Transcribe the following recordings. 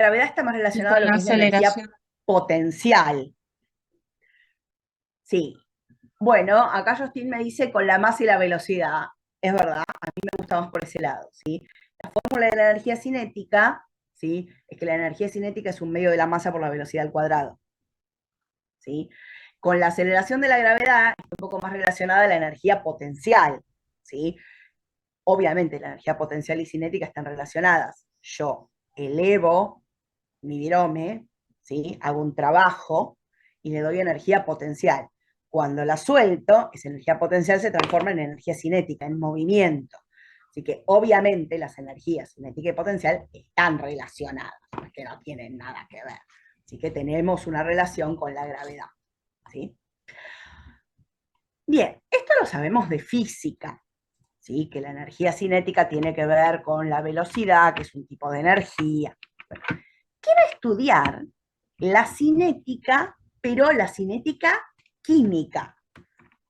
gravedad está más Y relacionada a con lo la que es la energía aceleración. potencial. Sí. Bueno, acá Justin me dice con la masa y la velocidad. Es verdad, me gusta más por ese lado, ¿sí? La fórmula de la energía cinética, ¿sí? Es que la energía cinética es un medio de la masa por la velocidad al cuadrado, ¿sí? Con la aceleración de la gravedad es un poco más relacionada a la energía potencial, ¿sí? Obviamente la energía potencial y cinética están relacionadas. Yo elevo mi virome, ¿sí? Hago un trabajo y le doy energía potencial. Cuando la suelto, esa energía potencial se transforma en energía cinética, en movimiento. Así que obviamente las energías cinética y potencial están relacionadas, porque no tienen nada que ver. Así que tenemos una relación con la gravedad. ¿Sí? Bien, esto lo sabemos de física, ¿sí? Que la energía cinética tiene que ver con la velocidad, que es un tipo de energía. Quiero estudiar la cinética, pero la cinética química.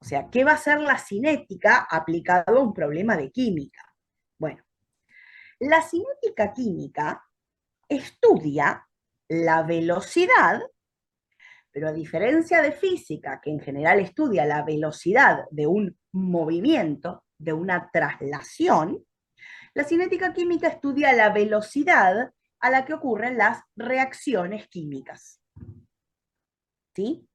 O sea, ¿qué va a ser la cinética aplicado a un problema de química? Bueno, la cinética química estudia la velocidad, pero a diferencia de física, que en general estudia la velocidad de un movimiento, de una traslación, la cinética química estudia la velocidad a la que ocurren las reacciones químicas. ¿Sí?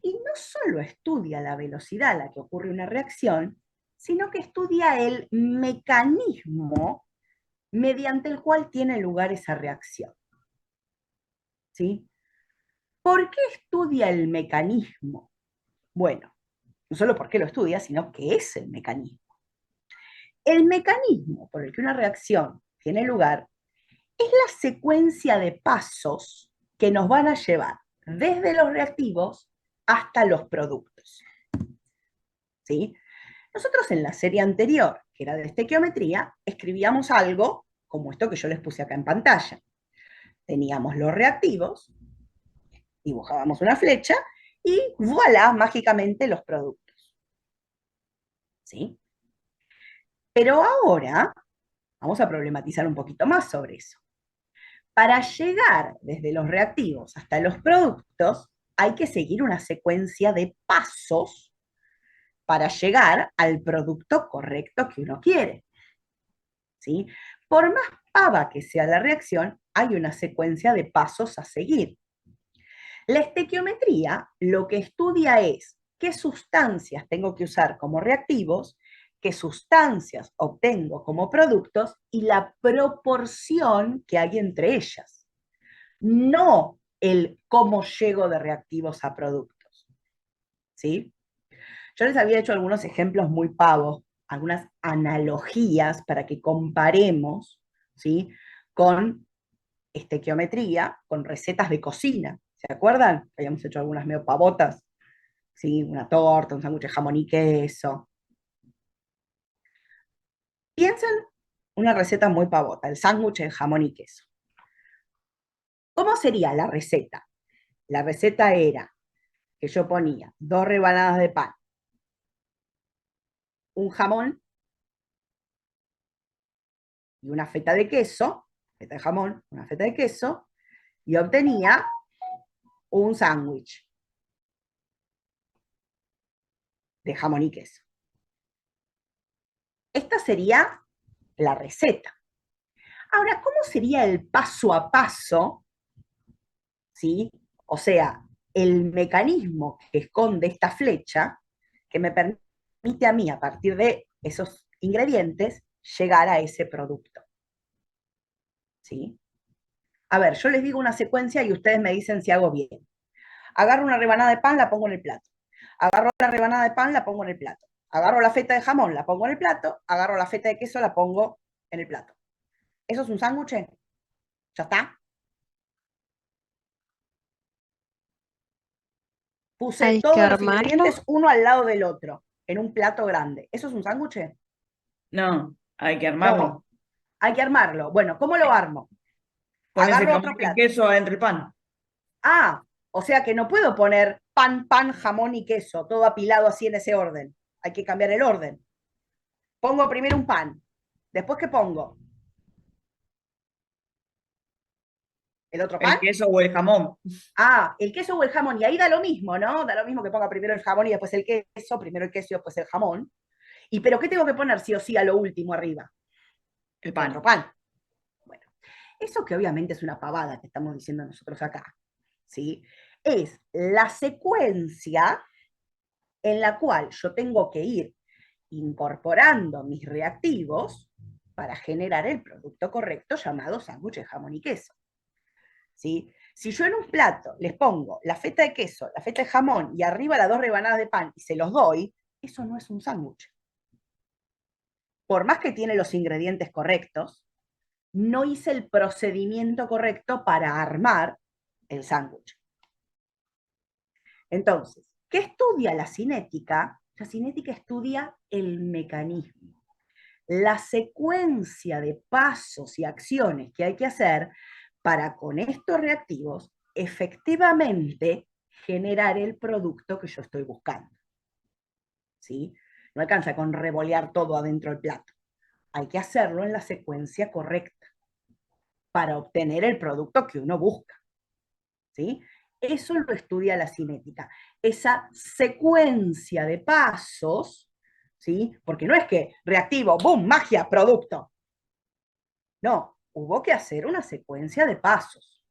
Y no solo estudia la velocidad a la que ocurre una reacción, sino que estudia el mecanismo mediante el cual tiene lugar esa reacción. ¿Sí? ¿Por qué estudia el mecanismo? Bueno, no solo por qué lo estudia, sino qué es el mecanismo. El mecanismo por el que una reacción tiene lugar es la secuencia de pasos que nos van a llevar desde los reactivos hasta los productos. ¿Sí? Nosotros en la serie anterior, que era de estequiometría, escribíamos algo como esto que yo les puse acá en pantalla. Teníamos los reactivos, dibujábamos una flecha y voilà, mágicamente los productos. ¿Sí? Pero ahora vamos a problematizar un poquito más sobre eso. Para llegar desde los reactivos hasta los productos, hay que seguir una secuencia de pasos para llegar al producto correcto que uno quiere. ¿Sí? Por más pava que sea la reacción, hay una secuencia de pasos a seguir. La estequiometría lo que estudia es qué sustancias tengo que usar como reactivos, qué sustancias obtengo como productos y la proporción que hay entre ellas. No el cómo llego de reactivos a productos. ¿Sí? Yo les había hecho algunos ejemplos muy pavos, algunas analogías para que comparemos, ¿sí? Con estequiometría, con recetas de cocina. ¿Se acuerdan? Habíamos hecho algunas medio pavotas, ¿sí? Una torta, un sándwich de jamón y queso. Piensen una receta muy pavota, el sándwich de jamón y queso. ¿Cómo sería la receta? La receta era que yo ponía 2 rebanadas de pan, un jamón y una feta de queso, feta de jamón, una feta de queso, y obtenía un sándwich de jamón y queso. Esta sería la receta. Ahora, ¿cómo sería el paso a paso? ¿Sí? O sea, el mecanismo que esconde esta flecha que me permite a mí, a partir de esos ingredientes, llegar a ese producto. ¿Sí? A ver, yo les digo una secuencia y ustedes me dicen si hago bien. Agarro una rebanada de pan, la pongo en el plato. Agarro la rebanada de pan, la pongo en el plato. Agarro la feta de jamón, la pongo en el plato. Agarro la feta de queso, la pongo en el plato. ¿Eso es un sándwich? ¿Ya está? Puse Hay que todos los armarlo. ingredientes uno al lado del otro, en un plato grande. ¿Eso es un sándwich? No, hay que armarlo. No, hay que armarlo. Bueno, ¿cómo lo armo? Pones el Agarro jamón otro y el plato. queso adentro del pan. Ah, o sea que no puedo poner pan, pan, jamón y queso, todo apilado así en ese orden. Hay que cambiar el orden. Pongo primero un pan. Después, ¿qué pongo? ¿El otro El pan? queso o el jamón. Ah, el queso o el jamón, y ahí da lo mismo, ¿no? Da lo mismo que ponga primero el jamón y después el queso, primero el queso y después el jamón. ¿Y pero qué tengo que poner sí o sí a lo último arriba? El El otro pan. pan. Bueno, eso que obviamente es una pavada que estamos diciendo nosotros acá, ¿sí? Es la secuencia en la cual yo tengo que ir incorporando mis reactivos para generar el producto correcto llamado sándwich de jamón y queso. ¿Sí? Si yo en un plato les pongo la feta de queso, la feta de jamón y arriba las 2 rebanadas de pan y se los doy, eso no es un sándwich. Por más que tiene los ingredientes correctos, no hice el procedimiento correcto para armar el sándwich. Entonces, ¿qué estudia la cinética? La cinética estudia el mecanismo, la secuencia de pasos y acciones que hay que hacer para con estos reactivos efectivamente generar el producto que yo estoy buscando. ¿Sí? No alcanza con revolear todo adentro del plato. Hay que hacerlo en la secuencia correcta para obtener el producto que uno busca. ¿Sí? Eso lo estudia la cinética. Esa secuencia de pasos, ¿sí? Porque no es que reactivo, boom, magia, producto. No, hubo que hacer una secuencia de pasos.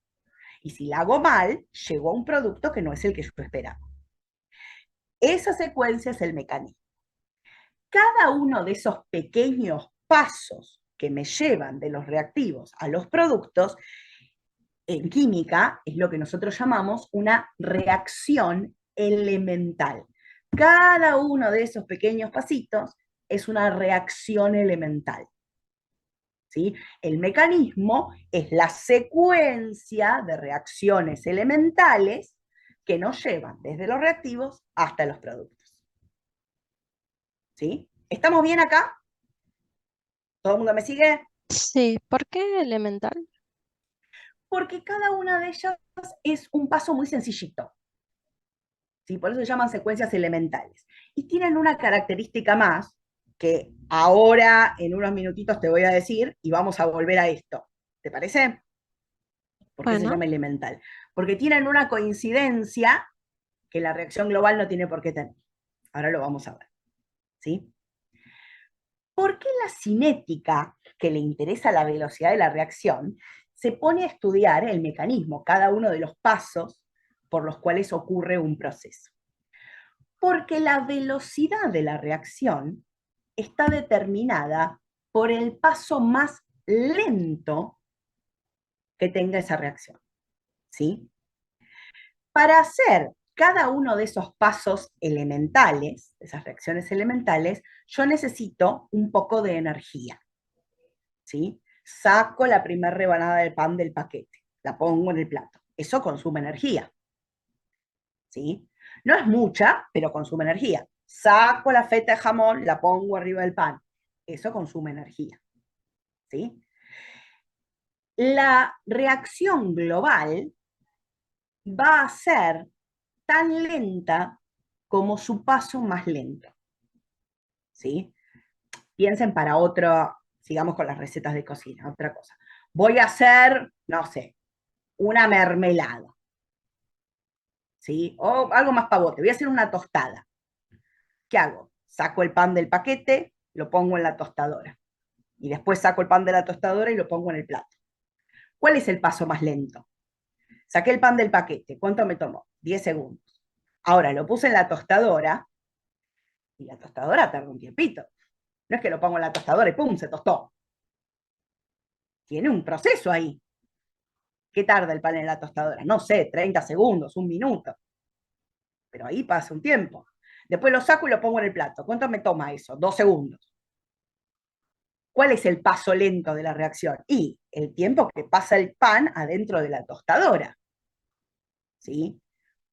Y si la hago mal, llegó a un producto que no es el que yo esperaba. Esa secuencia es el mecanismo. Cada uno de esos pequeños pasos que me llevan de los reactivos a los productos, en química es lo que nosotros llamamos una reacción elemental. Cada uno de esos pequeños pasitos es una reacción elemental. ¿Sí? El mecanismo es la secuencia de reacciones elementales que nos llevan desde los reactivos hasta los productos. ¿Sí? ¿Estamos bien acá? ¿Todo el mundo me sigue? Sí, ¿por qué elemental? Porque cada una de ellas es un paso muy sencillito. ¿Sí? Por eso se llaman secuencias elementales. Y tienen una característica más que ahora en unos minutitos te voy a decir y vamos a volver a esto. ¿Te parece? ¿Por qué se Bueno, llama elemental? Porque tienen una coincidencia que la reacción global no tiene por qué tener. Ahora lo vamos a ver. ¿Sí? ¿Por qué la cinética, que le interesa la velocidad de la reacción, se pone a estudiar el mecanismo, cada uno de los pasos por los cuales ocurre un proceso? Porque la velocidad de la reacción está determinada por el paso más lento que tenga esa reacción. ¿Sí? Para hacer cada uno de esos pasos elementales, esas reacciones elementales, yo necesito un poco de energía. ¿Sí? Saco la primera rebanada de pan del paquete, la pongo en el plato. Eso consume energía. ¿Sí? No es mucha, pero consume energía. Saco la feta de jamón, la pongo arriba del pan. Eso consume energía. ¿Sí? La reacción global va a ser tan lenta como su paso más lento. ¿Sí? Piensen para otro, sigamos con las recetas de cocina, otra cosa. Voy a hacer, no sé, una mermelada. ¿Sí? O algo más pavote, voy a hacer una tostada. ¿Qué hago? Saco el pan del paquete, lo pongo en la tostadora. Y después saco el pan de la tostadora y lo pongo en el plato. ¿Cuál es el paso más lento? Saqué el pan del paquete. ¿Cuánto me tomó? 10 segundos. Ahora lo puse en la tostadora y la tostadora tarda un tiempito. No es que lo pongo en la tostadora y ¡pum! Se tostó. Tiene un proceso ahí. ¿Qué tarda el pan en la tostadora? No sé, 30 segundos, un minuto. Pero ahí pasa un tiempo. Después lo saco y lo pongo en el plato. ¿Cuánto me toma eso? 2 segundos. ¿Cuál es el paso lento de la reacción? Y el tiempo que pasa el pan adentro de la tostadora. ¿Sí?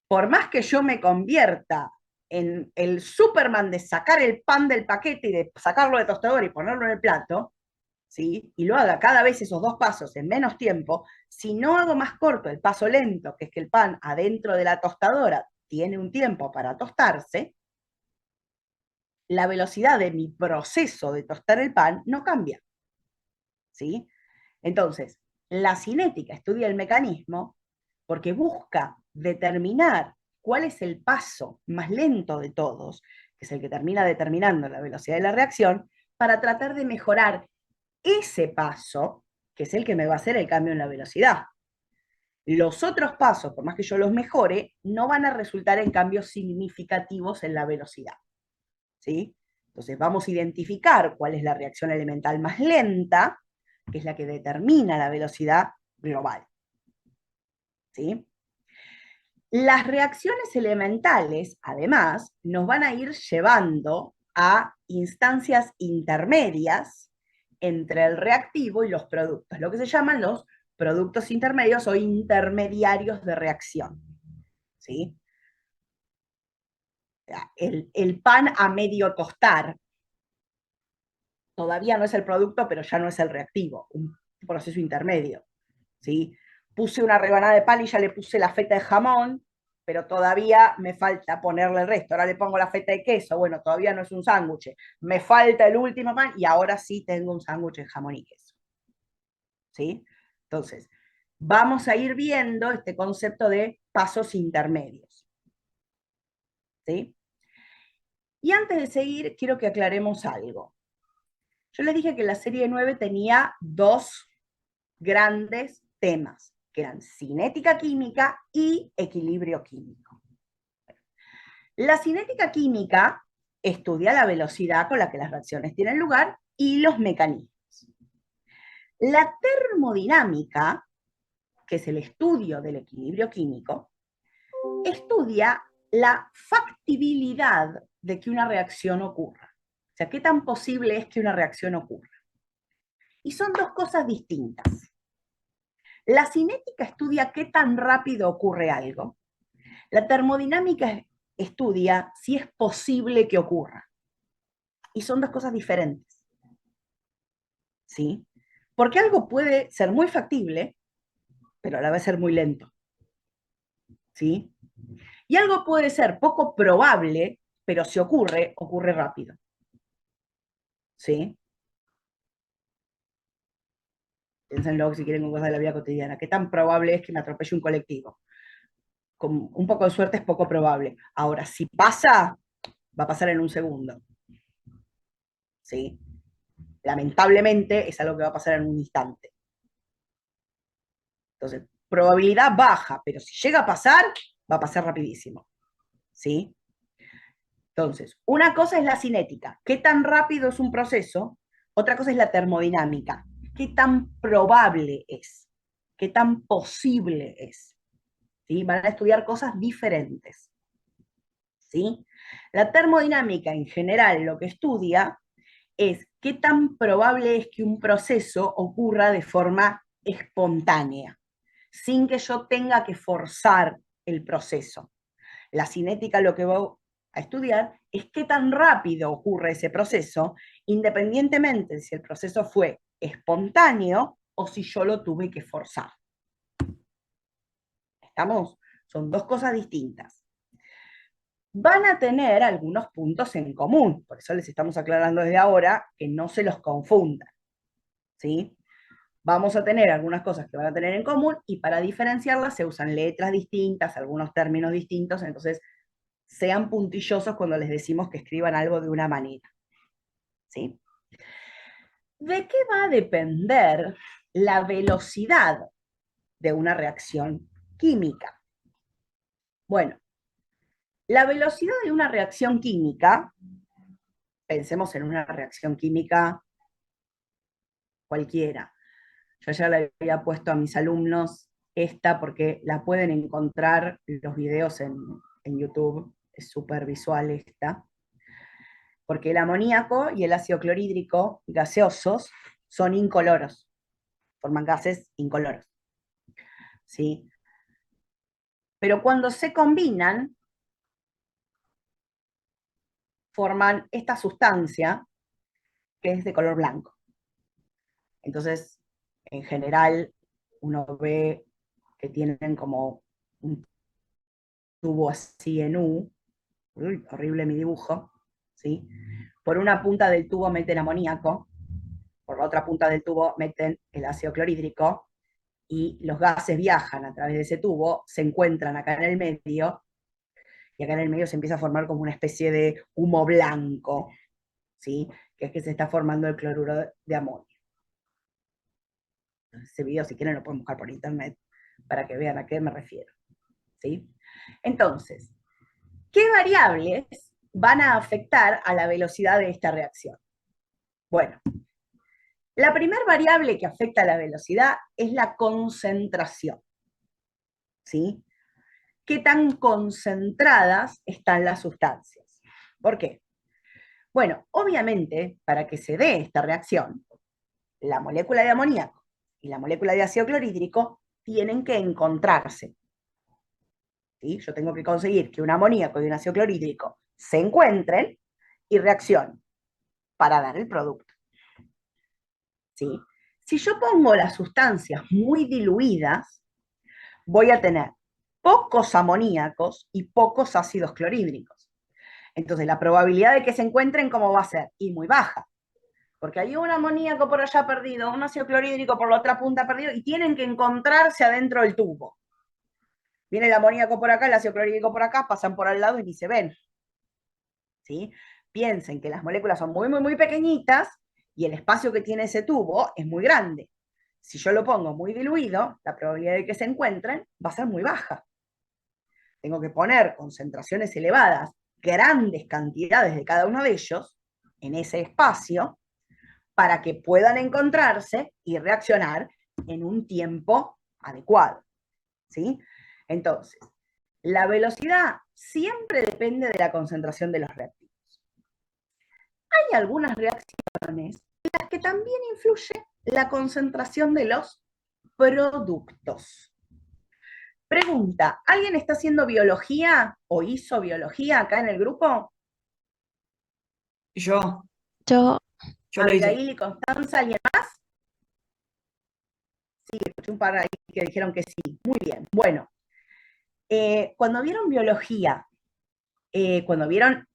Por más que yo me convierta en el Superman de sacar el pan del paquete y de sacarlo de tostadora y ponerlo en el plato, ¿sí? Y lo haga cada vez esos 2 pasos en menos tiempo, si no hago más corto el paso lento, que es que el pan adentro de la tostadora tiene un tiempo para tostarse, la velocidad de mi proceso de tostar el pan no cambia. ¿Sí? Entonces, La cinética estudia el mecanismo porque busca determinar cuál es el paso más lento de todos, que es el que termina determinando la velocidad de la reacción, para tratar de mejorar ese paso, que es el que me va a hacer el cambio en la velocidad. Los otros pasos, por más que yo los mejore, no van a resultar en cambios significativos en la velocidad. ¿Sí? Entonces vamos a identificar cuál es la reacción elemental más lenta, que es la que determina la velocidad global. ¿Sí? Las reacciones elementales, además, nos van a ir llevando a instancias intermedias entre el reactivo y los productos, lo que se llaman los productos intermedios o intermediarios de reacción. ¿Sí? El pan a medio tostar todavía no es el producto, pero ya no es el reactivo, un proceso intermedio. ¿Sí? Puse una rebanada de pan y ya le puse la feta de jamón, pero todavía me falta ponerle el resto. Ahora le pongo la feta de queso, bueno, todavía no es un sándwich. Me falta el último pan y ahora sí tengo un sándwich de jamón y queso. ¿Sí? Entonces, vamos a ir viendo este concepto de pasos intermedios. ¿Sí? Y antes de seguir, quiero que aclaremos algo. Yo les dije que la serie 9 tenía dos grandes temas, que eran cinética química y equilibrio químico. La cinética química estudia la velocidad con la que las reacciones tienen lugar y los mecanismos. La termodinámica, que es el estudio del equilibrio químico, estudia la factibilidad de que una reacción ocurra. O sea, qué tan posible es que una reacción ocurra. Y son dos cosas distintas. La cinética estudia qué tan rápido ocurre algo. La termodinámica estudia si es posible que ocurra. Y son dos cosas diferentes. ¿Sí? Porque algo puede ser muy factible, pero a la vez ser muy lento. ¿Sí? Y algo puede ser poco probable, pero si ocurre, ocurre rápido. ¿Sí? Piénsenlo si quieren con cosas de la vida cotidiana. ¿Qué tan probable es que me atropelle un colectivo? Con un poco de suerte es poco probable. Ahora, si pasa, va a pasar en un segundo. ¿Sí? Lamentablemente es algo que va a pasar en un instante. Entonces, probabilidad baja, pero si llega a pasar, va a pasar rapidísimo. ¿Sí? Entonces, una cosa es la cinética, qué tan rápido es un proceso, otra cosa es la termodinámica, qué tan probable es, qué tan posible es. ¿Sí? Van a estudiar cosas diferentes. ¿Sí? La termodinámica en general lo que estudia es qué tan probable es que un proceso ocurra de forma espontánea, sin que yo tenga que forzar el proceso. La cinética lo que va a estudiar es qué tan rápido ocurre ese proceso, independientemente de si el proceso fue espontáneo o si yo lo tuve que forzar. ¿Estamos? Son dos cosas distintas. Van a tener algunos puntos en común, por eso les estamos aclarando desde ahora que no se los confundan. ¿Sí? Vamos a tener algunas cosas que van a tener en común y para diferenciarlas se usan letras distintas, algunos términos distintos, entonces sean puntillosos cuando les decimos que escriban algo de una manera. ¿Sí? ¿De qué va a depender la velocidad de una reacción química? Bueno, la velocidad de una reacción química, pensemos en una reacción química cualquiera. Yo ya le había puesto a mis alumnos esta porque la pueden encontrar los videos en YouTube, es súper visual esta. Porque el amoníaco y el ácido clorhídrico gaseosos son incoloros, forman gases incoloros. ¿Sí? Pero cuando se combinan, forman esta sustancia que es de color blanco. Entonces, en general, uno ve que tienen como un tubo así en U. Uy, horrible mi dibujo. ¿Sí? Por una punta del tubo meten amoníaco, por la otra punta del tubo meten el ácido clorhídrico, y los gases viajan a través de ese tubo, se encuentran acá en el medio, y acá en el medio se empieza a formar como una especie de humo blanco, ¿sí? Que es que se está formando el cloruro de amonio. Ese video, si quieren, lo pueden buscar por internet para que vean a qué me refiero, ¿sí? Entonces, ¿qué variables van a afectar a la velocidad de esta reacción? Bueno, la primera variable que afecta a la velocidad es la concentración, ¿sí? ¿Qué tan concentradas están las sustancias? ¿Por qué? Bueno, obviamente, para que se dé esta reacción, la molécula de amoníaco y la molécula de ácido clorhídrico tienen que encontrarse. ¿Sí? Yo tengo que conseguir que un amoníaco y un ácido clorhídrico se encuentren y reaccionen para dar el producto. ¿Sí? Si yo pongo las sustancias muy diluidas, voy a tener pocos amoníacos y pocos ácidos clorhídricos. Entonces, la probabilidad de que se encuentren, ¿cómo va a ser? Y muy baja. Porque hay un amoníaco por allá perdido, un ácido clorhídrico por la otra punta perdido, y tienen que encontrarse adentro del tubo. Viene el amoníaco por acá, el ácido clorhídrico por acá, pasan por al lado y ni se ven. ¿Sí? Piensen que las moléculas son muy, muy, muy pequeñitas y el espacio que tiene ese tubo es muy grande. Si yo lo pongo muy diluido, la probabilidad de que se encuentren va a ser muy baja. Tengo que poner concentraciones elevadas, grandes cantidades de cada uno de ellos en ese espacio para que puedan encontrarse y reaccionar en un tiempo adecuado. ¿Sí? Entonces, la velocidad siempre depende de la concentración de los reactivos. Hay algunas reacciones en las que también influye la concentración de los productos. Pregunta, ¿alguien está haciendo biología o hizo biología acá en el grupo? Yo Yo, lo hice. Abigail y Constanza, ¿alguien más? Sí, escuché un par ahí que dijeron que sí. Muy bien. Bueno, cuando vieron biología, cuando vieron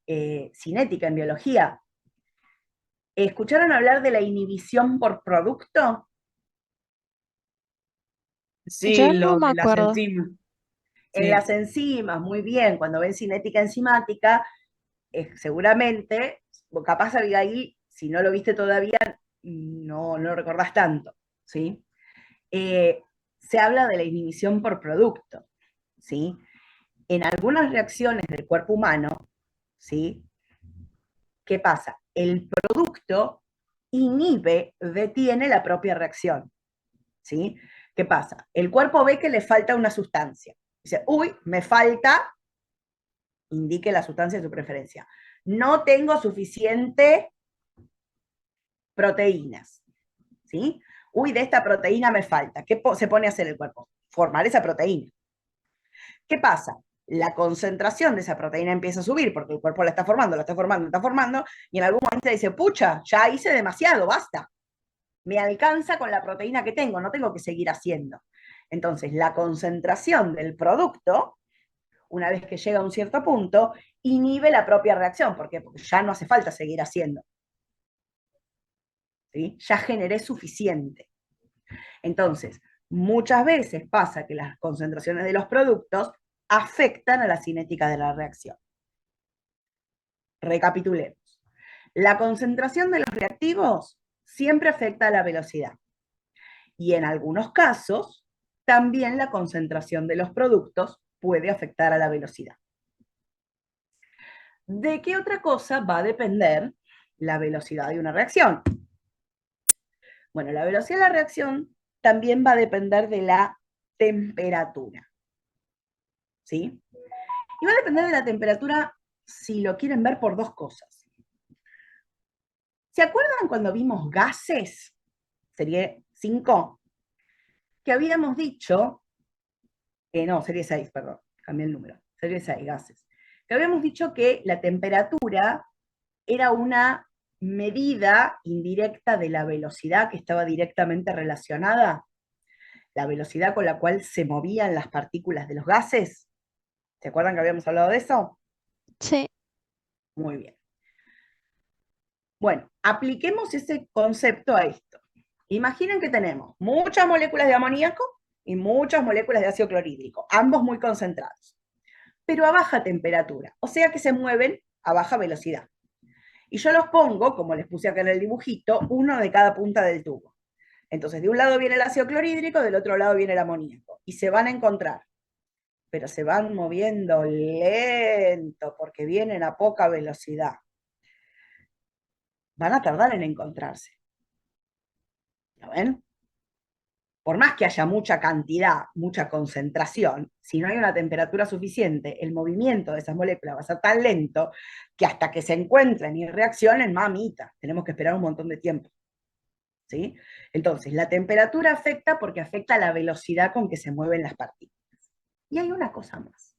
cinética en biología, ¿escucharon hablar de la inhibición por producto? Sí, yo no lo me de las acuerdo. enzimas. En Sí. las enzimas, muy bien, cuando ven cinética enzimática, seguramente, capaz Abigail, si no lo viste todavía, no lo recordás tanto, ¿sí? Se habla de la inhibición por producto, ¿sí? En algunas reacciones del cuerpo humano, ¿sí? ¿Qué pasa? El producto inhibe, detiene la propia reacción, ¿sí? ¿Qué pasa? El cuerpo ve que le falta una sustancia. Dice, uy, me falta, indique la sustancia de su preferencia. No tengo suficiente proteínas, ¿sí? Uy, de esta proteína me falta. ¿Qué se pone a hacer el cuerpo? Formar esa proteína. ¿Qué pasa? La concentración de esa proteína empieza a subir porque el cuerpo la está formando, la está formando, la está formando, y en algún momento dice, pucha, ya hice demasiado, basta. Me alcanza con la proteína que tengo, no tengo que seguir haciendo. Entonces, la concentración del producto, una vez que llega a un cierto punto, inhibe la propia reacción. ¿Por qué? Porque ya no hace falta seguir haciendo. ¿Sí? Ya generé suficiente. Entonces, muchas veces pasa que las concentraciones de los productos afectan a la cinética de la reacción. Recapitulemos. La concentración de los reactivos siempre afecta a la velocidad. Y en algunos casos, también la concentración de los productos puede afectar a la velocidad. ¿De qué otra cosa va a depender la velocidad de una reacción? Bueno, la velocidad de la reacción también va a depender de la temperatura. ¿Sí? Y va a depender de la temperatura, si lo quieren ver, por dos cosas. ¿Se acuerdan cuando vimos gases? Serie 5, que habíamos dicho, no, serie 6, perdón, cambié el número, serie 6, gases, que habíamos dicho que la temperatura era una medida indirecta de la velocidad que estaba directamente relacionada, la velocidad con la cual se movían las partículas de los gases. ¿Se acuerdan que habíamos hablado de eso? Sí, Muy bien. Bueno, apliquemos ese concepto a esto. Imaginen que tenemos muchas moléculas de amoníaco y muchas moléculas de ácido clorhídrico, ambos muy concentrados, pero a baja temperatura, o sea que se mueven a baja velocidad. Y yo los pongo, como les puse acá en el dibujito, uno de cada punta del tubo. Entonces, de un lado viene el ácido clorhídrico, del otro lado viene el amoníaco, y se van a encontrar, pero se van moviendo lento, porque vienen a poca velocidad. Van a tardar en encontrarse. ¿Lo ven? Por más que haya mucha cantidad, mucha concentración, si no hay una temperatura suficiente, el movimiento de esas moléculas va a ser tan lento que hasta que se encuentren y reaccionen, mamita, tenemos que esperar un montón de tiempo. ¿Sí? Entonces, la temperatura afecta porque afecta la velocidad con que se mueven las partículas. Y hay una cosa más.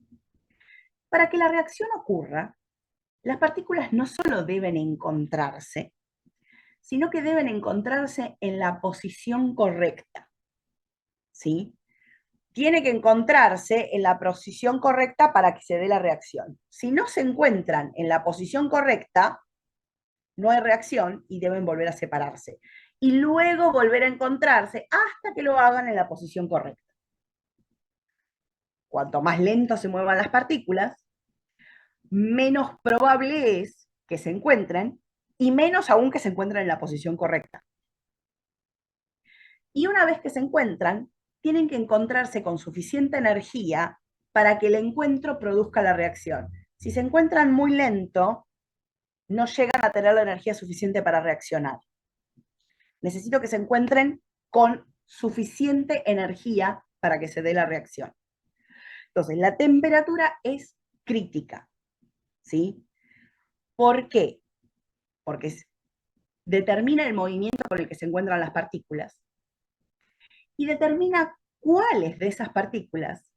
Para que la reacción ocurra, las partículas no solo deben encontrarse, sino que deben encontrarse en la posición correcta. ¿Sí? Tiene que encontrarse en la posición correcta para que se dé la reacción. Si no se encuentran en la posición correcta, no hay reacción y deben volver a separarse. Y luego volver a encontrarse hasta que lo hagan en la posición correcta. Cuanto más lento se muevan las partículas, menos probable es que se encuentren y menos aún que se encuentren en la posición correcta. Y una vez que se encuentran, tienen que encontrarse con suficiente energía para que el encuentro produzca la reacción. Si se encuentran muy lento, no llegan a tener la energía suficiente para reaccionar. Necesito que se encuentren con suficiente energía para que se dé la reacción. Entonces, la temperatura es crítica, ¿sí? ¿Por qué? Porque determina el movimiento con el que se encuentran las partículas y determina cuáles de esas partículas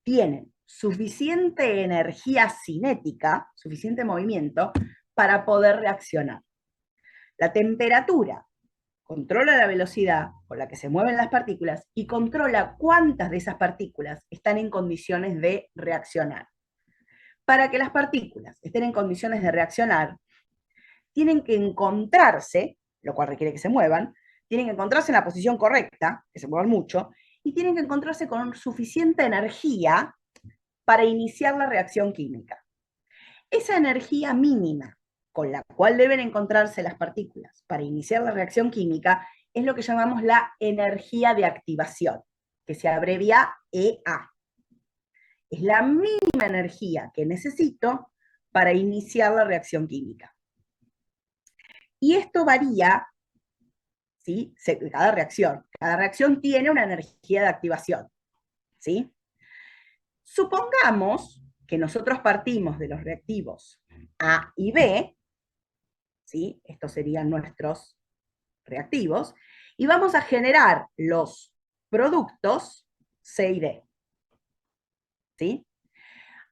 tienen suficiente energía cinética, suficiente movimiento, para poder reaccionar. La temperatura controla la velocidad con la que se mueven las partículas y controla cuántas de esas partículas están en condiciones de reaccionar. Para que las partículas estén en condiciones de reaccionar, tienen que encontrarse, lo cual requiere que se muevan, tienen que encontrarse en la posición correcta, que se muevan mucho, y tienen que encontrarse con suficiente energía para iniciar la reacción química. Esa energía mínima con la cual deben encontrarse las partículas para iniciar la reacción química es lo que llamamos la energía de activación, que se abrevia EA. Es la mínima energía que necesito para iniciar la reacción química. Y esto varía, ¿sí? Cada reacción tiene una energía de activación, ¿sí? Supongamos que nosotros partimos de los reactivos A y B, ¿sí? Estos serían nuestros reactivos, y vamos a generar los productos C y D, ¿sí?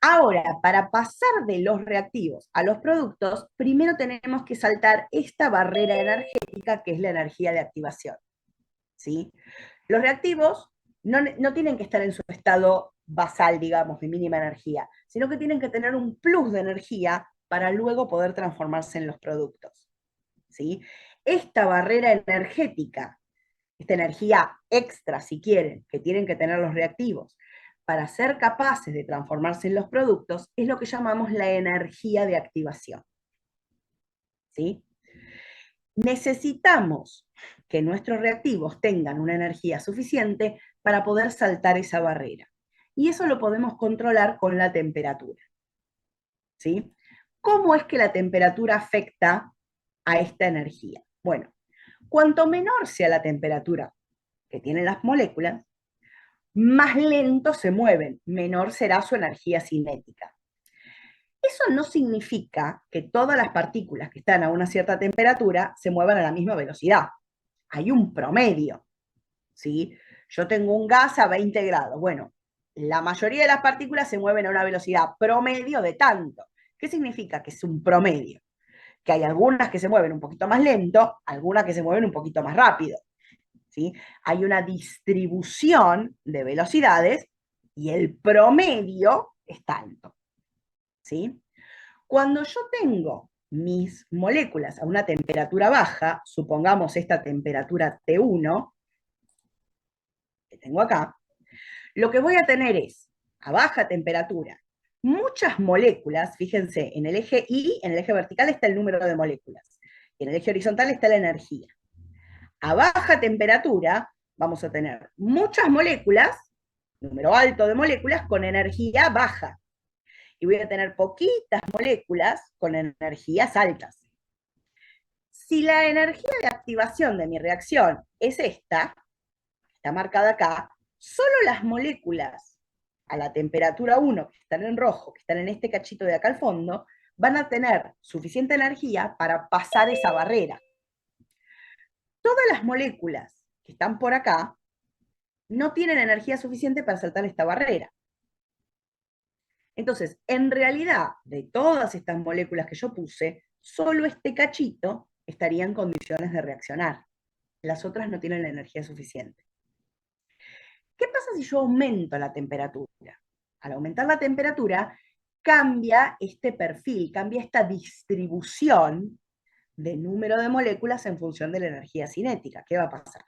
Ahora, para pasar de los reactivos a los productos, primero tenemos que saltar esta barrera energética que es la energía de activación, ¿sí? Los reactivos no tienen que estar en su estado basal, digamos, de mínima energía, sino que tienen que tener un plus de energía para luego poder transformarse en los productos, ¿sí? Esta barrera energética, esta energía extra, si quieren, que tienen que tener los reactivos para ser capaces de transformarse en los productos, es lo que llamamos la energía de activación, ¿sí? Necesitamos que nuestros reactivos tengan una energía suficiente para poder saltar esa barrera. Y eso lo podemos controlar con la temperatura, ¿sí? ¿Cómo es que la temperatura afecta a esta energía? Bueno, cuanto menor sea la temperatura que tienen las moléculas, más lento se mueven, menor será su energía cinética. Eso no significa que todas las partículas que están a una cierta temperatura se muevan a la misma velocidad. Hay un promedio, ¿sí? Yo tengo un gas a 20 grados. Bueno, la mayoría de las partículas se mueven a una velocidad promedio de tanto. ¿Qué significa que es un promedio? Que hay algunas que se mueven un poquito más lento, algunas que se mueven un poquito más rápido, ¿sí? Hay una distribución de velocidades y el promedio es tanto, ¿sí? Cuando yo tengo mis moléculas a una temperatura baja, supongamos esta temperatura T1, que tengo acá, lo que voy a tener es, a baja temperatura, muchas moléculas, fíjense, en el eje Y, en el eje vertical está el número de moléculas, y en el eje horizontal está la energía. A baja temperatura vamos a tener muchas moléculas, número alto de moléculas, con energía baja. Y voy a tener poquitas moléculas con energías altas. Si la energía de activación de mi reacción es esta, está marcada acá, solo las moléculas a la temperatura 1, que están en rojo, que están en este cachito de acá al fondo, van a tener suficiente energía para pasar esa barrera. Todas las moléculas que están por acá no tienen energía suficiente para saltar esta barrera. Entonces, en realidad, de todas estas moléculas que yo puse, solo este cachito estaría en condiciones de reaccionar. Las otras no tienen la energía suficiente. ¿Qué pasa si yo aumento la temperatura? Al aumentar la temperatura, cambia este perfil, cambia esta distribución de número de moléculas en función de la energía cinética. ¿Qué va a pasar?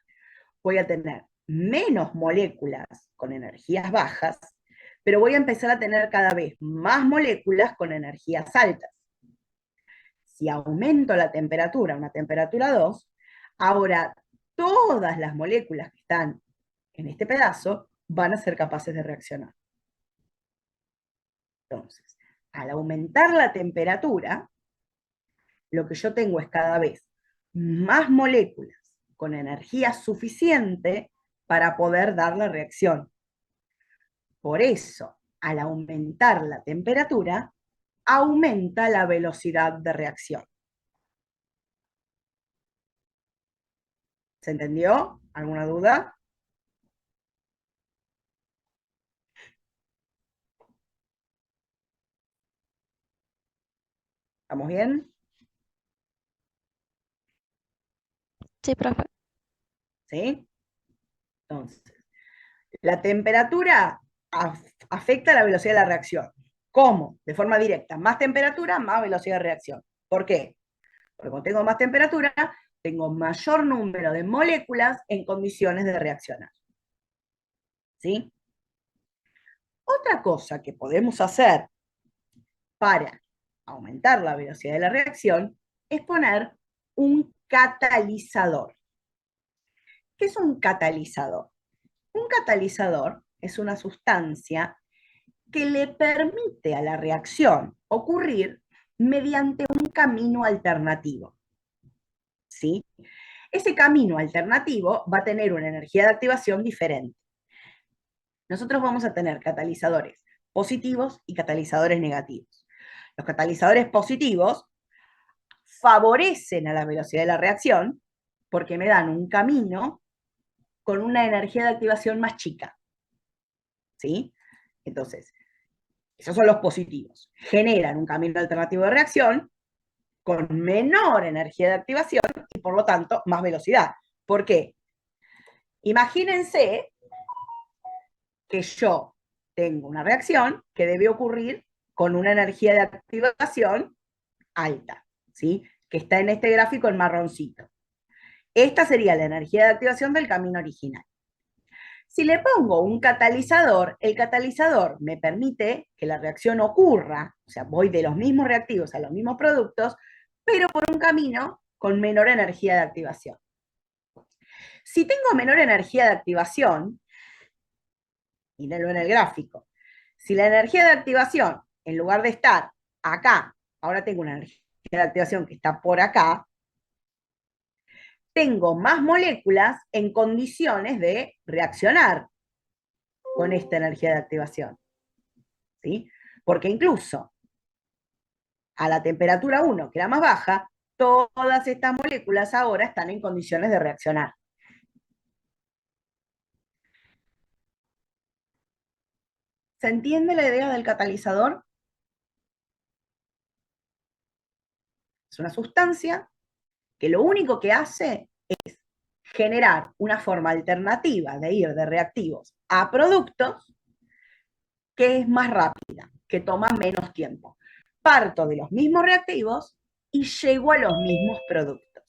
Voy a tener menos moléculas con energías bajas, pero voy a empezar a tener cada vez más moléculas con energías altas. Si aumento la temperatura a una temperatura 2, ahora todas las moléculas que están en este pedazo van a ser capaces de reaccionar. Entonces, al aumentar la temperatura, lo que yo tengo es cada vez más moléculas con energía suficiente para poder dar la reacción. Por eso, al aumentar la temperatura, aumenta la velocidad de reacción. ¿Se entendió? ¿Alguna duda? ¿Estamos bien? Sí, profe. ¿Sí? Entonces, la temperatura afecta la velocidad de la reacción. ¿Cómo? De forma directa. Más temperatura, más velocidad de reacción. ¿Por qué? Porque cuando tengo más temperatura, tengo mayor número de moléculas en condiciones de reaccionar. ¿Sí? Otra cosa que podemos hacer para aumentar la velocidad de la reacción es poner un catalizador. ¿Qué es un catalizador? Un catalizador es una sustancia que le permite a la reacción ocurrir mediante un camino alternativo. ¿Sí? Ese camino alternativo va a tener una energía de activación diferente. Nosotros vamos a tener catalizadores positivos y catalizadores negativos. Los catalizadores positivos favorecen a la velocidad de la reacción porque me dan un camino con una energía de activación más chica. ¿Sí? Entonces, esos son los positivos. Generan un camino alternativo de reacción con menor energía de activación y por lo tanto más velocidad. ¿Por qué? Imagínense que yo tengo una reacción que debe ocurrir con una energía de activación alta, ¿sí? Que está en este gráfico en marroncito. Esta sería la energía de activación del camino original. Si le pongo un catalizador, el catalizador me permite que la reacción ocurra, o sea, voy de los mismos reactivos a los mismos productos, pero por un camino con menor energía de activación. Si tengo menor energía de activación, mírenlo en el gráfico, si la energía de activación, en lugar de estar acá, ahora tengo una energía de activación que está por acá, tengo más moléculas en condiciones de reaccionar con esta energía de activación. ¿Sí? Porque incluso a la temperatura 1, que era más baja, todas estas moléculas ahora están en condiciones de reaccionar. ¿Se entiende la idea del catalizador? Es una sustancia que lo único que hace es generar una forma alternativa de ir de reactivos a productos que es más rápida, que toma menos tiempo. Parto de los mismos reactivos y llego a los mismos productos.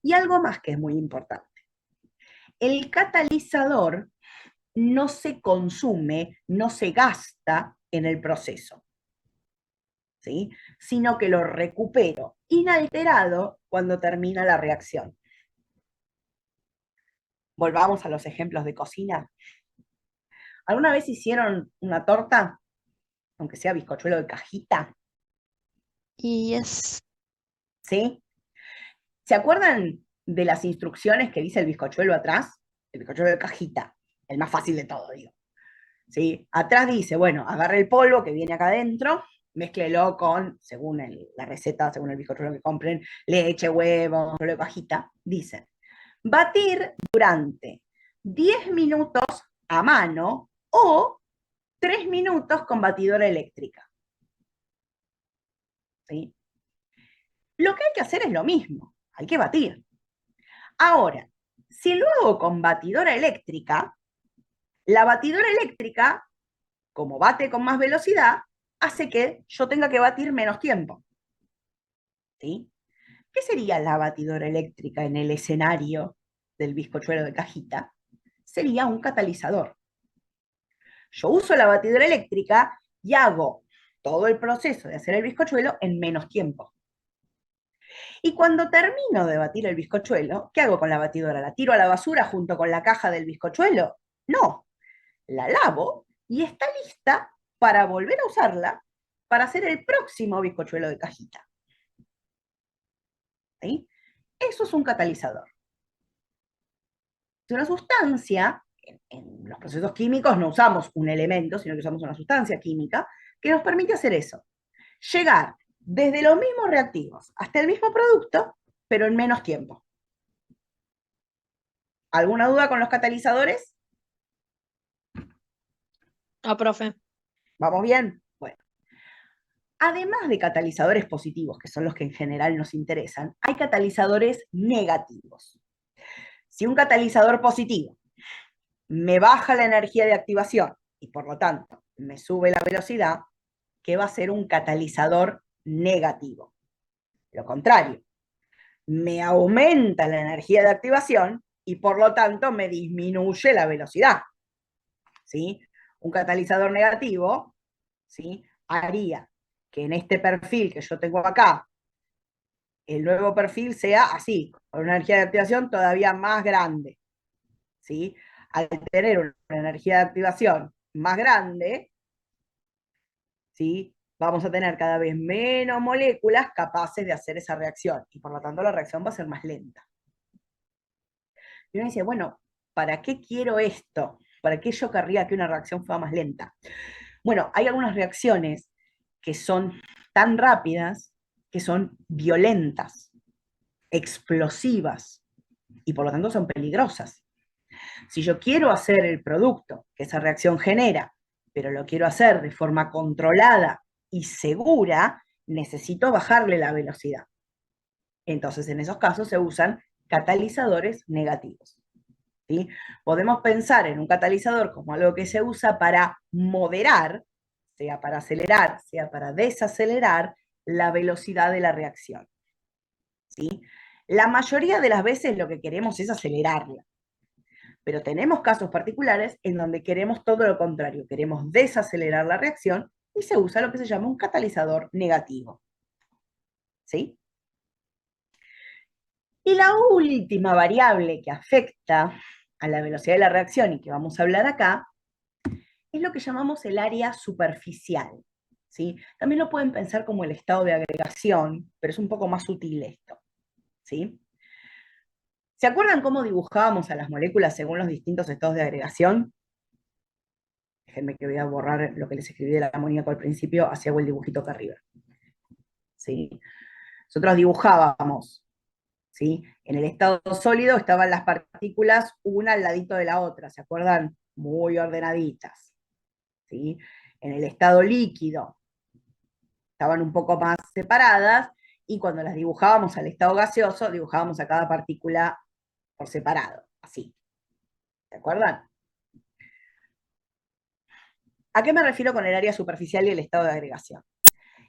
Y algo más que es muy importante. el catalizador no se consume, no se gasta en el proceso, ¿sí? Sino que lo recupero inalterado cuando termina la reacción. Volvamos a los ejemplos de cocina. ¿Alguna vez hicieron una torta, aunque sea bizcochuelo de cajita? Yes. ¿Sí? ¿Se acuerdan de las instrucciones que dice el bizcochuelo atrás? El bizcochuelo de cajita, el más fácil de todo, digo. ¿Sí? Atrás dice, bueno, agarre el polvo que viene acá adentro, mézclelo con, según la receta, según el bizcochuelo que compren, leche, huevo, de cajita. Dice, batir durante 10 minutos a mano o 3 minutos con batidora eléctrica. ¿Sí? Lo que hay que hacer es lo mismo, hay que batir. Ahora, si lo hago con batidora eléctrica, la batidora eléctrica, como bate con más velocidad, hace que yo tenga que batir menos tiempo. ¿Sí? ¿Qué sería la batidora eléctrica en el escenario del bizcochuelo de cajita? Sería un catalizador. Yo uso la batidora eléctrica y hago todo el proceso de hacer el bizcochuelo en menos tiempo. Y cuando termino de batir el bizcochuelo, ¿qué hago con la batidora? ¿La tiro a la basura junto con la caja del bizcochuelo? No, la lavo y está lista para volver a usarla para hacer el próximo bizcochuelo de cajita. ¿Sí? Eso es un catalizador. Es una sustancia, en los procesos químicos no usamos un elemento, sino que usamos una sustancia química que nos permite hacer eso. Llegar desde los mismos reactivos hasta el mismo producto, pero en menos tiempo. ¿Alguna duda con los catalizadores? No, profe. ¿Vamos bien? Bueno. Además de catalizadores positivos, que son los que en general nos interesan, hay catalizadores negativos. Si un catalizador positivo me baja la energía de activación y por lo tanto me sube la velocidad, ¿qué va a ser un catalizador negativo? Lo contrario, me aumenta la energía de activación y por lo tanto me disminuye la velocidad. ¿Sí? Un catalizador negativo, ¿sí?, haría que en este perfil que yo tengo acá, el nuevo perfil sea así, con una energía de activación todavía más grande. ¿Sí? Al tener una energía de activación más grande, ¿sí?, vamos a tener cada vez menos moléculas capaces de hacer esa reacción, y por lo tanto la reacción va a ser más lenta. Y uno dice, bueno, ¿para qué quiero esto? ¿Para qué yo querría que una reacción fuera más lenta? Bueno, hay algunas reacciones que son tan rápidas que son violentas, explosivas, y por lo tanto son peligrosas. Si yo quiero hacer el producto que esa reacción genera, pero lo quiero hacer de forma controlada y segura, necesito bajarle la velocidad. Entonces, en esos casos se usan catalizadores negativos. ¿Sí? Podemos pensar en un catalizador como algo que se usa para moderar, sea para acelerar, sea para desacelerar, la velocidad de la reacción. ¿Sí? La mayoría de las veces lo que queremos es acelerarla. Pero tenemos casos particulares en donde queremos todo lo contrario, queremos desacelerar la reacción y se usa lo que se llama un catalizador negativo. ¿Sí? Y la última variable que afecta a la velocidad de la reacción y que vamos a hablar acá es lo que llamamos el área superficial. ¿Sí? También lo pueden pensar como el estado de agregación, pero es un poco más sutil esto. ¿Sí? ¿Se acuerdan cómo dibujábamos a las moléculas según los distintos estados de agregación? Déjenme que voy a borrar lo que les escribí del amoníaco al principio, hacia el dibujito acá arriba. ¿Sí? Nosotros dibujábamos, ¿sí?, en el estado sólido estaban las partículas una al ladito de la otra, ¿se acuerdan? Muy ordenaditas. ¿Sí? En el estado líquido estaban un poco más separadas, y cuando las dibujábamos al estado gaseoso, dibujábamos a cada partícula por separado, así. ¿Se acuerdan? ¿A qué me refiero con el área superficial y el estado de agregación?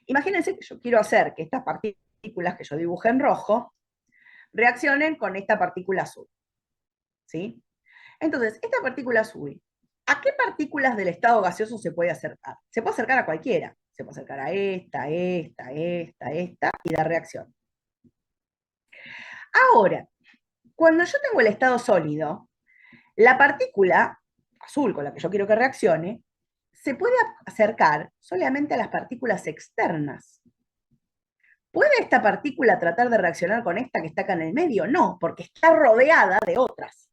Imagínense que yo quiero hacer que estas partículas que yo dibujé en rojo reaccionen con esta partícula azul. ¿Sí? Entonces, esta partícula azul, ¿a qué partículas del estado gaseoso se puede acercar? Se puede acercar a cualquiera. Se puede acercar a esta, y dar reacción. Ahora, cuando yo tengo el estado sólido, la partícula azul con la que yo quiero que reaccione se puede acercar solamente a las partículas externas. ¿Puede esta partícula tratar de reaccionar con esta que está acá en el medio? No, porque está rodeada de otras.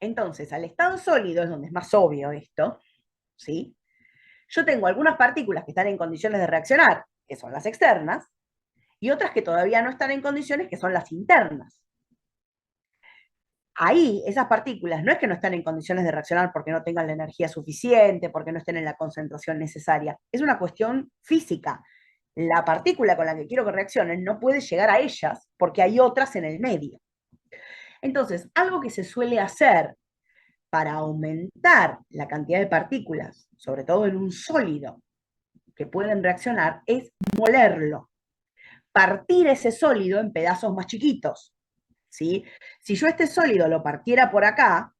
Entonces, al estado sólido es donde es más obvio esto, ¿sí? Yo tengo algunas partículas que están en condiciones de reaccionar, que son las externas, y otras que todavía no están en condiciones, que son las internas. Ahí, esas partículas no es que no están en condiciones de reaccionar porque no tengan la energía suficiente, porque no estén en la concentración necesaria. Es una cuestión física. La partícula con la que quiero que reaccionen no puede llegar a ellas porque hay otras en el medio. Entonces, algo que se suele hacer para aumentar la cantidad de partículas, sobre todo en un sólido, que pueden reaccionar, es molerlo. Partir ese sólido en pedazos más chiquitos. ¿Sí? Si yo este sólido lo partiera por acá,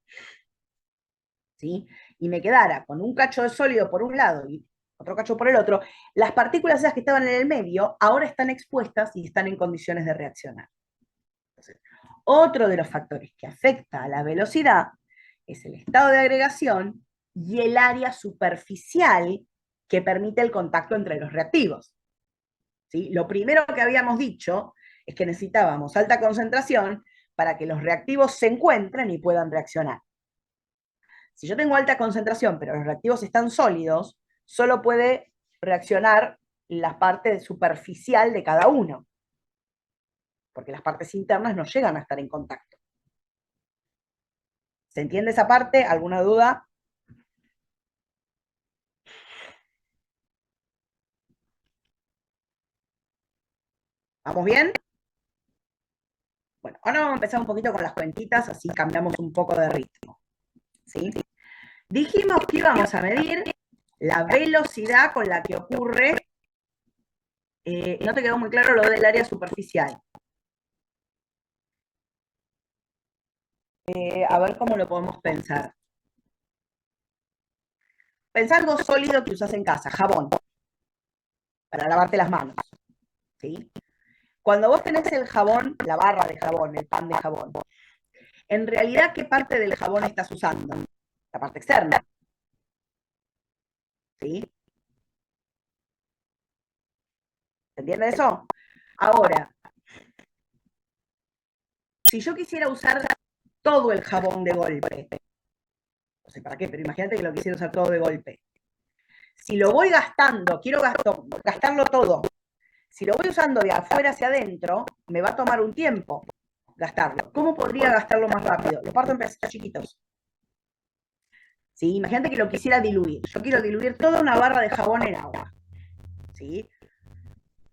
¿sí? Y me quedara con un cacho de sólido por un lado y otro cacho por el otro, las partículas esas que estaban en el medio ahora están expuestas y están en condiciones de reaccionar. Entonces, otro de los factores que afecta a la velocidad es el estado de agregación y el área superficial que permite el contacto entre los reactivos. ¿Sí? Lo primero que habíamos dicho es que necesitábamos alta concentración para que los reactivos se encuentren y puedan reaccionar. Si yo tengo alta concentración, pero los reactivos están sólidos, solo puede reaccionar la parte superficial de cada uno, porque las partes internas no llegan a estar en contacto. ¿Se entiende esa parte? ¿Alguna duda? ¿Vamos bien? Bueno, ahora vamos a empezar un poquito con las cuentitas, así cambiamos un poco de ritmo. ¿Sí? Dijimos que íbamos a medir la velocidad con la que ocurre, no te quedó muy claro lo del área superficial. A ver cómo lo podemos pensar. Pensar algo sólido que usas en casa, jabón, para lavarte las manos. ¿Sí? Cuando vos tenés el jabón, la barra de jabón, el pan de jabón, en realidad, ¿qué parte del jabón estás usando? La parte externa. ¿Sí? ¿Se entiende eso? Ahora, si yo quisiera usar todo el jabón de golpe, no sé para qué, pero imagínate que lo quisiera usar todo de golpe. Si lo voy gastando, quiero gastarlo todo. Si lo voy usando de afuera hacia adentro, me va a tomar un tiempo gastarlo. ¿Cómo podría gastarlo más rápido? Lo parto en pedacitos chiquitos. ¿Sí? Imagínate que lo quisiera diluir. Yo quiero diluir toda una barra de jabón en agua. ¿Sí?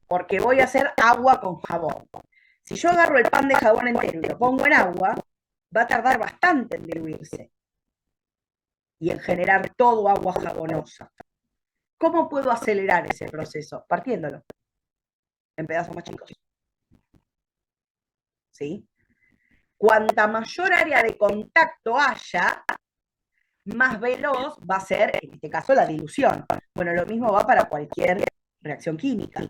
Porque voy a hacer agua con jabón. Si yo agarro el pan de jabón entero y lo pongo en agua, va a tardar bastante en diluirse y en generar todo agua jabonosa. ¿Cómo puedo acelerar ese proceso? Partiéndolo en pedazos más chicos. ¿Sí? Cuanta mayor área de contacto haya, más veloz va a ser, en este caso, la dilución. Bueno, lo mismo va para cualquier reacción química.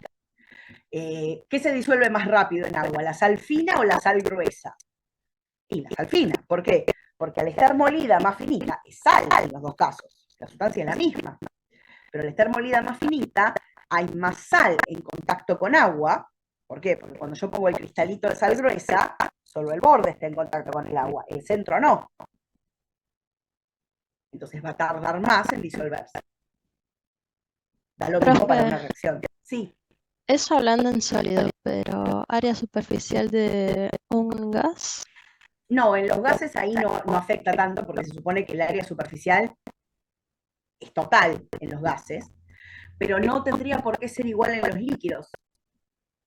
¿Qué se disuelve más rápido en agua, la sal fina o la sal gruesa? Y la sal fina. ¿Por qué? Porque al estar molida más finita, es sal en los dos casos, la sustancia es la misma, pero al estar molida más finita, hay más sal en contacto con agua. ¿Por qué? Porque cuando yo pongo el cristalito de sal gruesa, solo el borde está en contacto con el agua, el centro no. Entonces va a tardar más en disolverse. Da lo mismo para una reacción. Sí. Eso hablando en sólido, pero área superficial de un gas. No, en los gases ahí no afecta tanto porque se supone que el área superficial es total en los gases, pero no tendría por qué ser igual en los líquidos,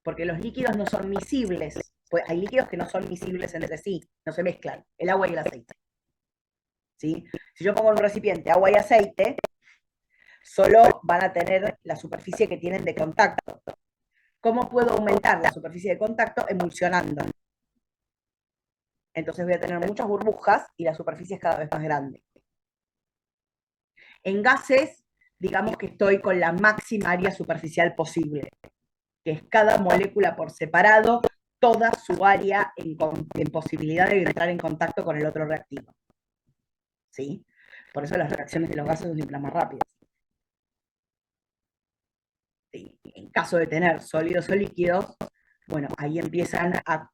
porque los líquidos no son miscibles. Pues hay líquidos que no son miscibles entre sí, no se mezclan, el agua y el aceite. ¿Sí? Si yo pongo en un recipiente agua y aceite, solo van a tener la superficie que tienen de contacto. ¿Cómo puedo aumentar la superficie de contacto? Emulsionando. Entonces voy a tener muchas burbujas y la superficie es cada vez más grande. En gases, digamos que estoy con la máxima área superficial posible, que es cada molécula por separado, toda su área en posibilidad de entrar en contacto con el otro reactivo. ¿Sí? Por eso las reacciones de los gases son siempre más rápidas. ¿Sí? En caso de tener sólidos o líquidos, bueno, ahí empiezan a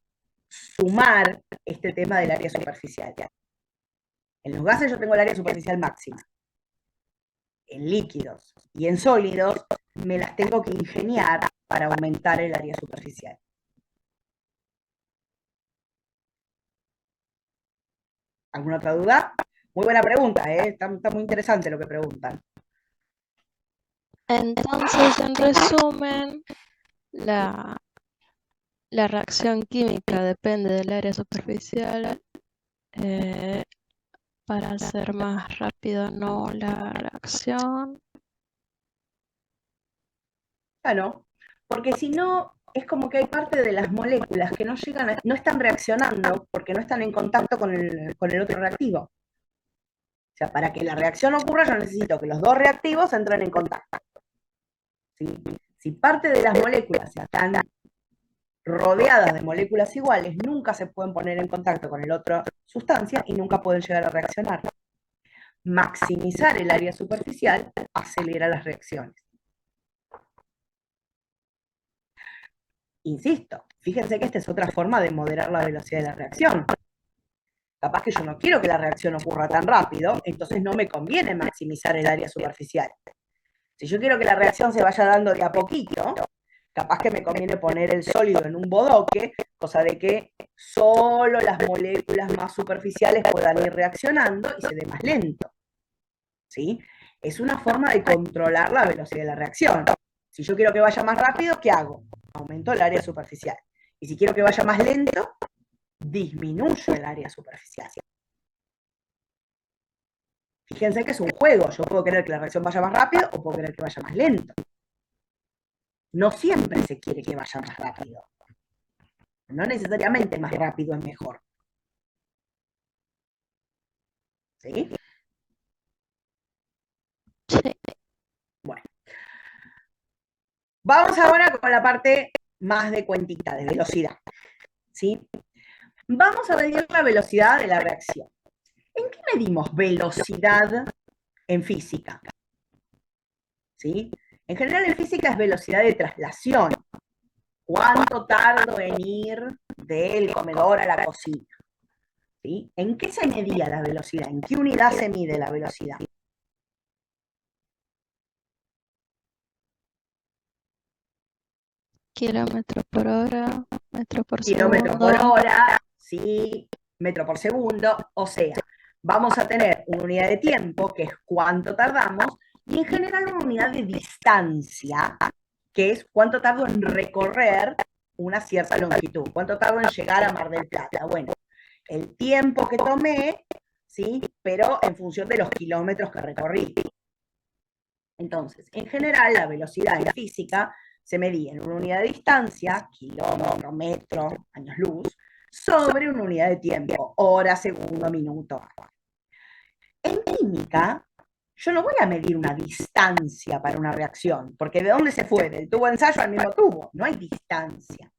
sumar este tema del área superficial. En los gases yo tengo el área superficial máxima. En líquidos y en sólidos me las tengo que ingeniar para aumentar el área superficial. ¿Alguna otra duda? Muy buena pregunta, ¿eh? Está muy interesante lo que preguntan. Entonces, en resumen, la, la reacción química depende del área superficial. Para hacer más rápido, no la reacción. Claro, porque si no, es como que hay parte de las moléculas que no llegan, no están reaccionando porque no están en contacto con el otro reactivo. O sea, para que la reacción ocurra, yo necesito que los dos reactivos entren en contacto. ¿Sí? Si parte de las moléculas están rodeadas de moléculas iguales, nunca se pueden poner en contacto con la otra sustancia y nunca pueden llegar a reaccionar. Maximizar el área superficial acelera las reacciones. Insisto, fíjense que esta es otra forma de moderar la velocidad de la reacción. Capaz que yo no quiero que la reacción ocurra tan rápido, entonces no me conviene maximizar el área superficial. Si yo quiero que la reacción se vaya dando de a poquito, capaz que me conviene poner el sólido en un bodoque, cosa de que solo las moléculas más superficiales puedan ir reaccionando y se dé más lento. ¿Sí? Es una forma de controlar la velocidad de la reacción. Si yo quiero que vaya más rápido, ¿qué hago? Aumento el área superficial. Y si quiero que vaya más lento, disminuyo el área superficial. Fíjense que es un juego. Yo puedo querer que la reacción vaya más rápido o puedo querer que vaya más lento. No siempre se quiere que vaya más rápido. No necesariamente más rápido es mejor. ¿Sí? Sí. Bueno. Vamos ahora con la parte más de cuentita, de velocidad. ¿Sí? Vamos a medir la velocidad de la reacción. ¿En qué medimos velocidad en física? ¿Sí? En general en física es velocidad de traslación. ¿Cuánto tardo en ir del comedor a la cocina? ¿Sí? ¿En qué se medía la velocidad? ¿En qué unidad se mide la velocidad? Kilómetro por hora, metro por Kilómetro segundo. por hora, ¿sí? Metro por segundo, o sea, vamos a tener una unidad de tiempo, que es cuánto tardamos, y en general una unidad de distancia, que es cuánto tardo en recorrer una cierta longitud, cuánto tardo en llegar a Mar del Plata. Bueno, el tiempo que tomé, ¿sí? Pero en función de los kilómetros que recorrí. Entonces, en general, la velocidad en física se medía en una unidad de distancia, kilómetro, metro, años luz, sobre una unidad de tiempo, hora, segundo, minuto. En química, yo no voy a medir una distancia para una reacción, porque ¿de dónde se fue? Del tubo de ensayo al mismo tubo, no hay distancia.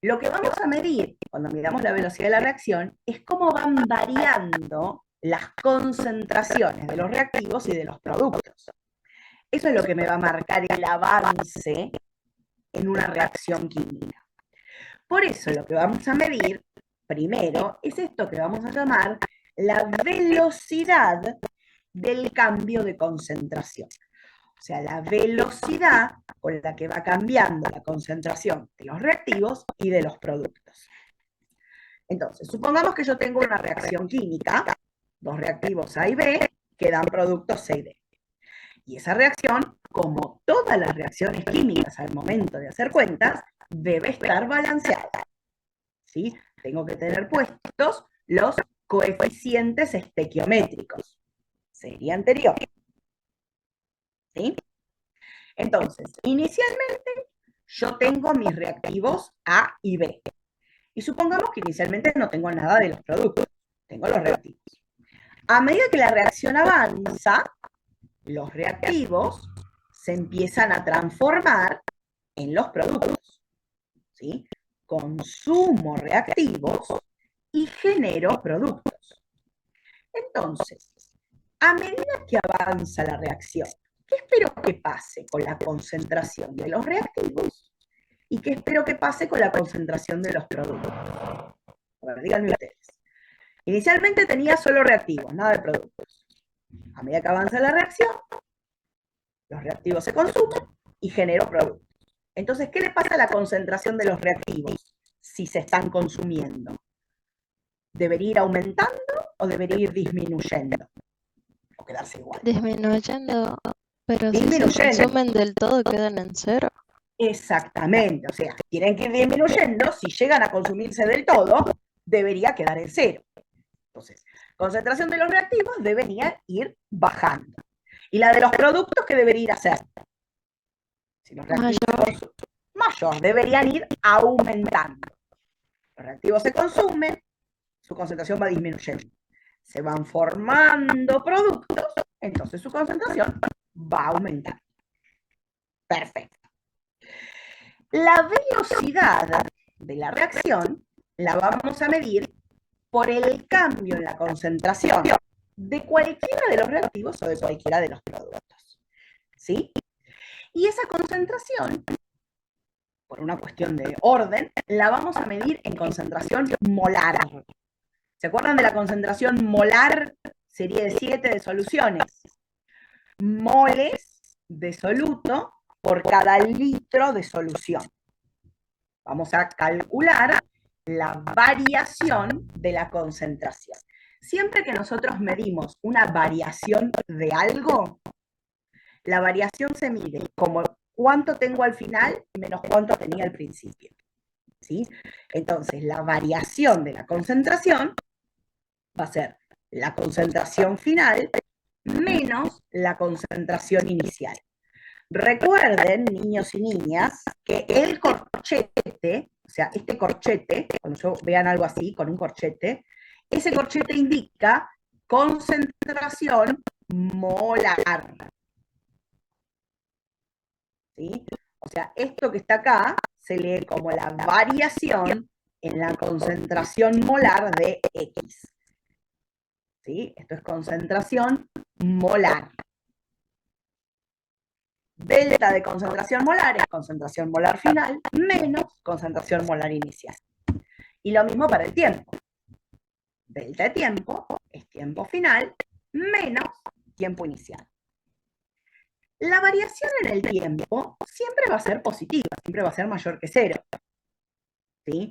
Lo que vamos a medir cuando midamos la velocidad de la reacción es cómo van variando las concentraciones de los reactivos y de los productos. Eso es lo que me va a marcar el avance en una reacción química. Por eso lo que vamos a medir primero es esto que vamos a llamar la velocidad del cambio de concentración. O sea, la velocidad con la que va cambiando la concentración de los reactivos y de los productos. Entonces, supongamos que yo tengo una reacción química, dos reactivos A y B, que dan productos C y D. Y esa reacción, como todas las reacciones químicas al momento de hacer cuentas, debe estar balanceada. ¿Sí? Tengo que tener puestos los coeficientes estequiométricos. Serie anterior. ¿Sí? Entonces, inicialmente yo tengo mis reactivos A y B. Y supongamos que inicialmente no tengo nada de los productos, tengo los reactivos. A medida que la reacción avanza, los reactivos se empiezan a transformar en los productos, ¿sí? Consumo reactivos y genero productos. Entonces, a medida que avanza la reacción, ¿qué espero que pase con la concentración de los reactivos? ¿Y qué espero que pase con la concentración de los productos? A ver, díganme ustedes. Inicialmente tenía solo reactivos, nada de productos. A medida que avanza la reacción, los reactivos se consumen y genero productos. Entonces, ¿qué le pasa a la concentración de los reactivos si se están consumiendo? ¿Debería ir aumentando o debería ir disminuyendo? O quedarse igual. Disminuyendo, pero si se Disminuyendo. consumen del todo quedan en cero. Exactamente, o sea, tienen que ir disminuyendo. Si llegan a consumirse del todo, debería quedar en cero. Entonces, concentración de los reactivos debería ir bajando. ¿Y la de los productos qué debería ir a hacer? Si los reactivos mayor, deberían ir aumentando. Los reactivos se consumen, su concentración va disminuyendo. Se van formando productos, entonces su concentración va aumentando. Perfecto. La velocidad de la reacción la vamos a medir por el cambio en la concentración de cualquiera de los reactivos o de cualquiera de los productos. ¿Sí? Y esa concentración, por una cuestión de orden, la vamos a medir en concentración molar. ¿Se acuerdan de la concentración molar? Serie de 7 de soluciones. Moles de soluto por cada litro de solución. Vamos a calcular la variación de la concentración. Siempre que nosotros medimos una variación de algo, la variación se mide como cuánto tengo al final menos cuánto tenía al principio. ¿Sí? Entonces, la variación de la concentración va a ser la concentración final menos la concentración inicial. Recuerden, niños y niñas, que el corchete, o sea, este corchete, cuando vean algo así, con un corchete, ese corchete indica concentración molar. ¿Sí? O sea, esto que está acá se lee como la variación en la concentración molar de X. ¿Sí? Esto es concentración molar. Delta de concentración molar es concentración molar final menos concentración molar inicial. Y lo mismo para el tiempo. Delta de tiempo es tiempo final menos tiempo inicial. La variación en el tiempo siempre va a ser positiva, siempre va a ser mayor que cero. ¿Sí?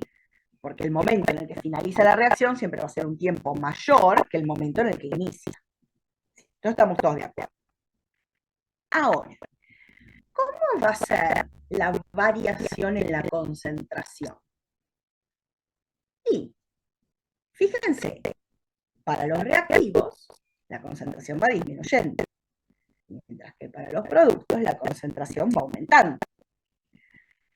Porque el momento en el que finaliza la reacción siempre va a ser un tiempo mayor que el momento en el que inicia. Entonces estamos todos de acuerdo. Ahora, ¿cómo va a ser la variación en la concentración? Y, fíjense, para los reactivos, la concentración va disminuyendo, mientras que para los productos la concentración va aumentando.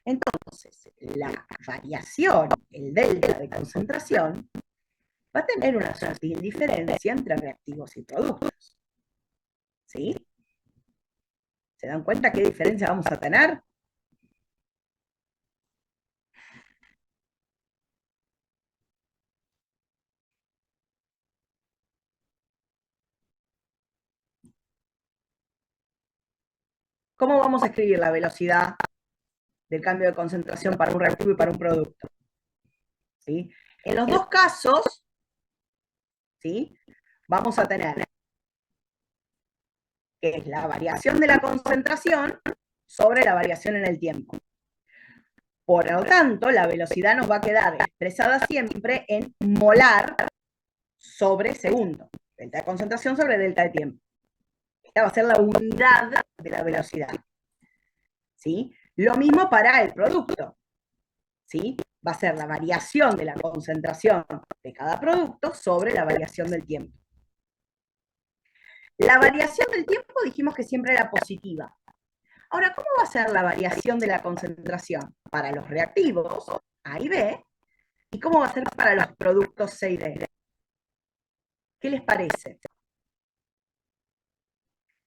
Entonces, la variación, el delta de concentración, va a tener una sutil diferencia entre reactivos y productos. ¿Sí? ¿Se dan cuenta qué diferencia vamos a tener? ¿Cómo vamos a escribir la velocidad del cambio de concentración para un reactivo y para un producto? ¿Sí? En los dos casos, ¿sí? Vamos a tener que es la variación de la concentración sobre la variación en el tiempo. Por lo tanto, la velocidad nos va a quedar expresada siempre en molar sobre segundo. Delta de concentración sobre delta de tiempo. Esta va a ser la unidad de la velocidad. ¿Sí? Lo mismo para el producto. ¿Sí? Va a ser la variación de la concentración de cada producto sobre la variación del tiempo. La variación del tiempo dijimos que siempre era positiva. Ahora, ¿cómo va a ser la variación de la concentración? Para los reactivos, A y B, ¿Y cómo va a ser para los productos C y D? ¿Qué les parece?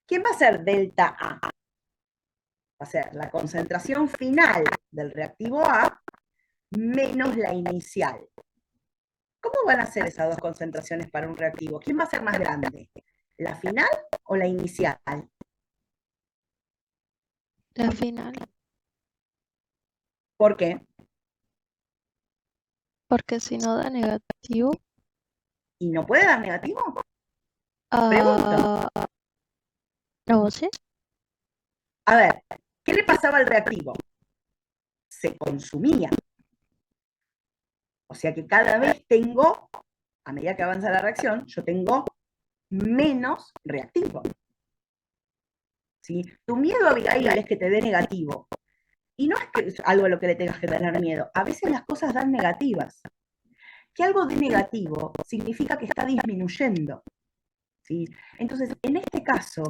¿Quién va a ser delta A? Va a ser la concentración final del reactivo A menos la inicial. ¿Cómo van a ser esas dos concentraciones para un reactivo? ¿Quién va a ser más grande? ¿La final o la inicial? La final. ¿Por qué? Porque si no da negativo. ¿Y no puede dar negativo? Pregunto. No, ¿sí? A ver, ¿qué le pasaba al reactivo? Se consumía. O sea que cada vez tengo, a medida que avanza la reacción, yo tengo menos reactivo. ¿Sí? Tu miedo, Abigail, es que te dé negativo. Y no es que es algo a lo que le tengas que tener miedo. A veces las cosas dan negativas. Que algo de negativo significa que está disminuyendo. ¿Sí? Entonces, en este caso,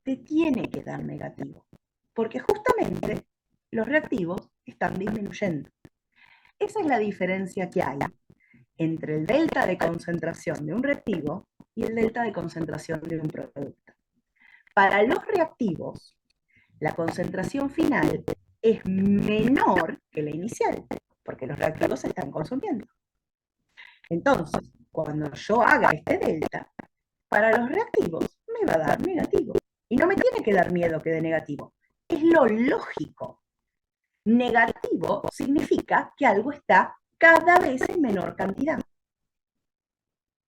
te tiene que dar negativo. Porque justamente los reactivos están disminuyendo. Esa es la diferencia que hay entre el delta de concentración de un reactivo y el delta de concentración de un producto. Para los reactivos, la concentración final es menor que la inicial, porque los reactivos se están consumiendo. Entonces, cuando yo haga este delta, para los reactivos me va a dar negativo. Y no me tiene que dar miedo que dé negativo. Es lo lógico. Negativo significa que algo está cada vez en menor cantidad.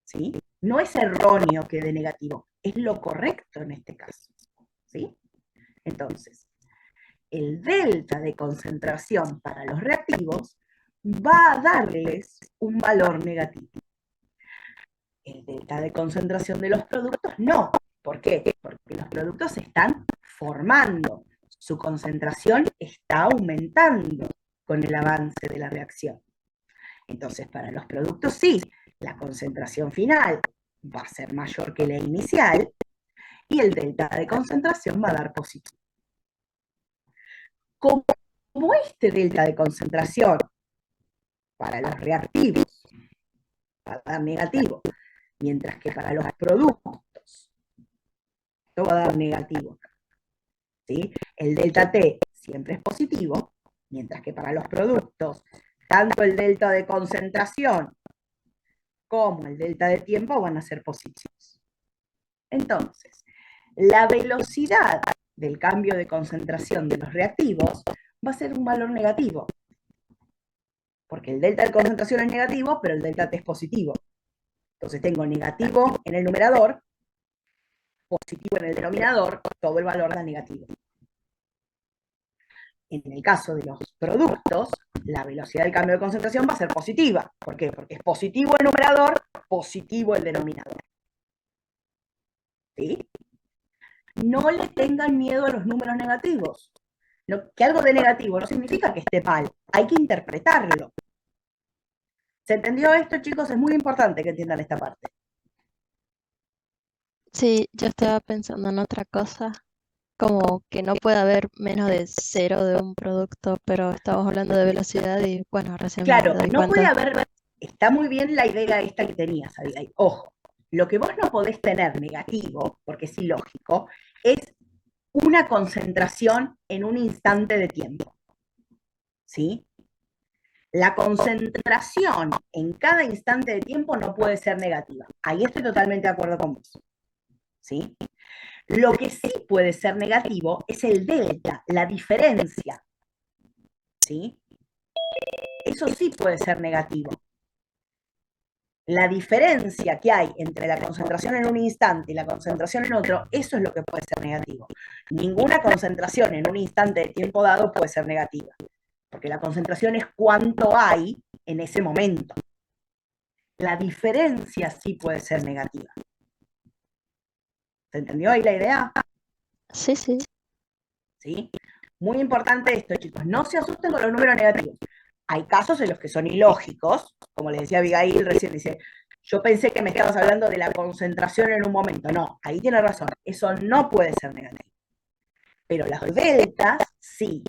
¿Sí? No es erróneo que dé negativo, es lo correcto en este caso. ¿Sí? Entonces, el delta de concentración para los reactivos va a darles un valor negativo. El delta de concentración de los productos no. ¿Por qué? Porque los productos se están formando, su concentración está aumentando con el avance de la reacción. Entonces, para los productos sí, la concentración final va a ser mayor que la inicial y el delta de concentración va a dar positivo. Como este delta de concentración para los reactivos va a dar negativo, mientras que para los productos esto va a dar negativo. ¿Sí? El delta T siempre es positivo, mientras que para los productos, tanto el delta de concentración como el delta de tiempo van a ser positivos. Entonces, la velocidad del cambio de concentración de los reactivos va a ser un valor negativo, porque el delta de concentración es negativo, pero el delta T es positivo. Entonces tengo negativo en el numerador, positivo en el denominador, todo el valor da negativo. En el caso de los productos, la velocidad del cambio de concentración va a ser positiva. ¿Por qué? Porque es positivo el numerador, positivo el denominador. ¿Sí? No le tengan miedo a los números negativos. Que algo de negativo no significa que esté mal, hay que interpretarlo. ¿Se entendió esto, chicos? Es muy importante que entiendan esta parte. Sí, yo estaba pensando en otra cosa, como que no puede haber menos de cero de un producto, pero estamos hablando de velocidad y bueno, recién me Claro, doy no puede cuenta. haber, está muy bien la idea esta que tenías, Abigail. Ojo, lo que vos no podés tener negativo, porque es ilógico, es una concentración en un instante de tiempo. ¿Sí? La concentración en cada instante de tiempo no puede ser negativa. Ahí estoy totalmente de acuerdo con vos. ¿Sí? Lo que sí puede ser negativo es el delta, la diferencia. ¿Sí? Eso sí puede ser negativo. La diferencia que hay entre la concentración en un instante y la concentración en otro, eso es lo que puede ser negativo. Ninguna concentración en un instante de tiempo dado puede ser negativa, porque la concentración es cuánto hay en ese momento. La diferencia sí puede ser negativa. ¿Se entendió ahí la idea? Sí, sí. ¿Sí? Muy importante esto, chicos. No se asusten con los números negativos. Hay casos en los que son ilógicos, como le decía Abigail recién, dice, yo pensé que me estabas hablando de la concentración en un momento. No, ahí tiene razón. Eso no puede ser negativo. Pero las deltas, sí.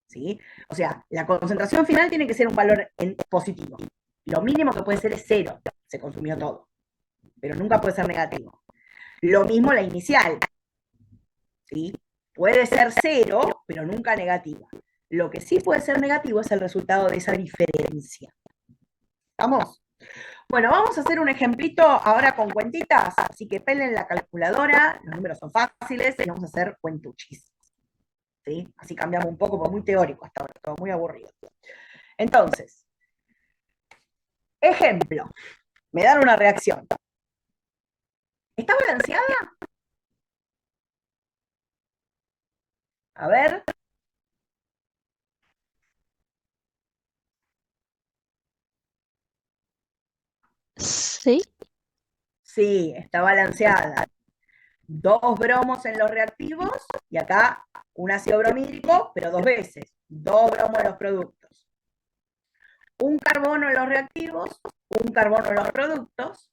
¿Sí? O sea, la concentración final tiene que ser un valor positivo. Lo mínimo que puede ser es 0, se consumió todo, pero nunca puede ser negativo. Lo mismo la inicial, ¿sí? Puede ser 0, pero nunca negativa. Lo que sí puede ser negativo es el resultado de esa diferencia. ¿Vamos? Bueno, vamos a hacer un ejemplito ahora con cuentitas, así que pelen la calculadora, los números son fáciles y vamos a hacer cuentuchis. ¿Sí? Así cambiamos un poco, porque muy teórico hasta ahora, todo muy aburrido. Entonces, ejemplo, me dan una reacción. ¿Está balanceada? A ver. Sí, Sí, está balanceada. 2 bromos en los reactivos y acá un ácido bromídrico, pero 2 veces. 2 bromos en los productos. Un carbono en los reactivos, un carbono en los productos,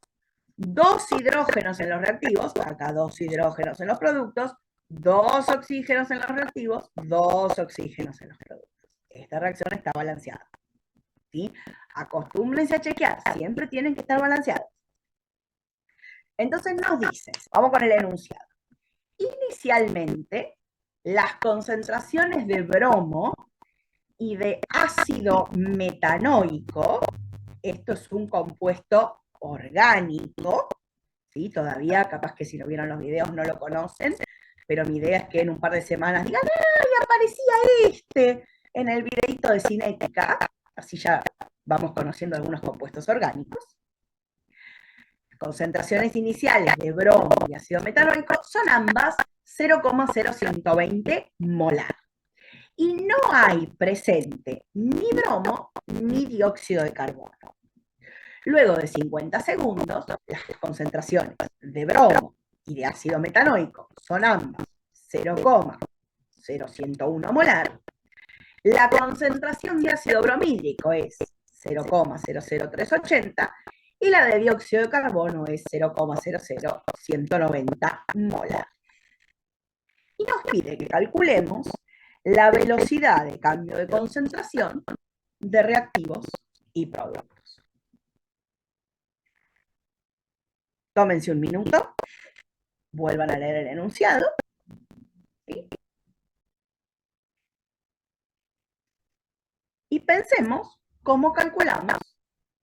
2 hidrógenos en los reactivos, acá 2 hidrógenos en los productos, 2 oxígenos en los reactivos, 2 oxígenos en los productos. Esta reacción está balanceada. ¿Sí? Acostúmbrense a chequear, siempre tienen que estar balanceados. Entonces nos dice, vamos con el enunciado. Inicialmente, las concentraciones de bromo y de ácido metanoico, esto es un compuesto orgánico, ¿sí? Todavía, capaz que si no vieron los videos no lo conocen, pero mi idea es que en un par de semanas digan, ¡ay, aparecía este! En el videito de cinética, así ya vamos conociendo algunos compuestos orgánicos. Concentraciones iniciales de bromo y ácido metanoico son ambas 0,0120 molar. Y no hay presente ni bromo ni dióxido de carbono. Luego de 50 segundos, las concentraciones de bromo y de ácido metanoico son ambas 0,0101 molar. La concentración de ácido bromídrico es 0,00380 y la de dióxido de carbono es 0,00190 molar. Y nos pide que calculemos la velocidad de cambio de concentración de reactivos y productos. Tómense un minuto, vuelvan a leer el enunciado. ¿Sí? Y pensemos cómo calculamos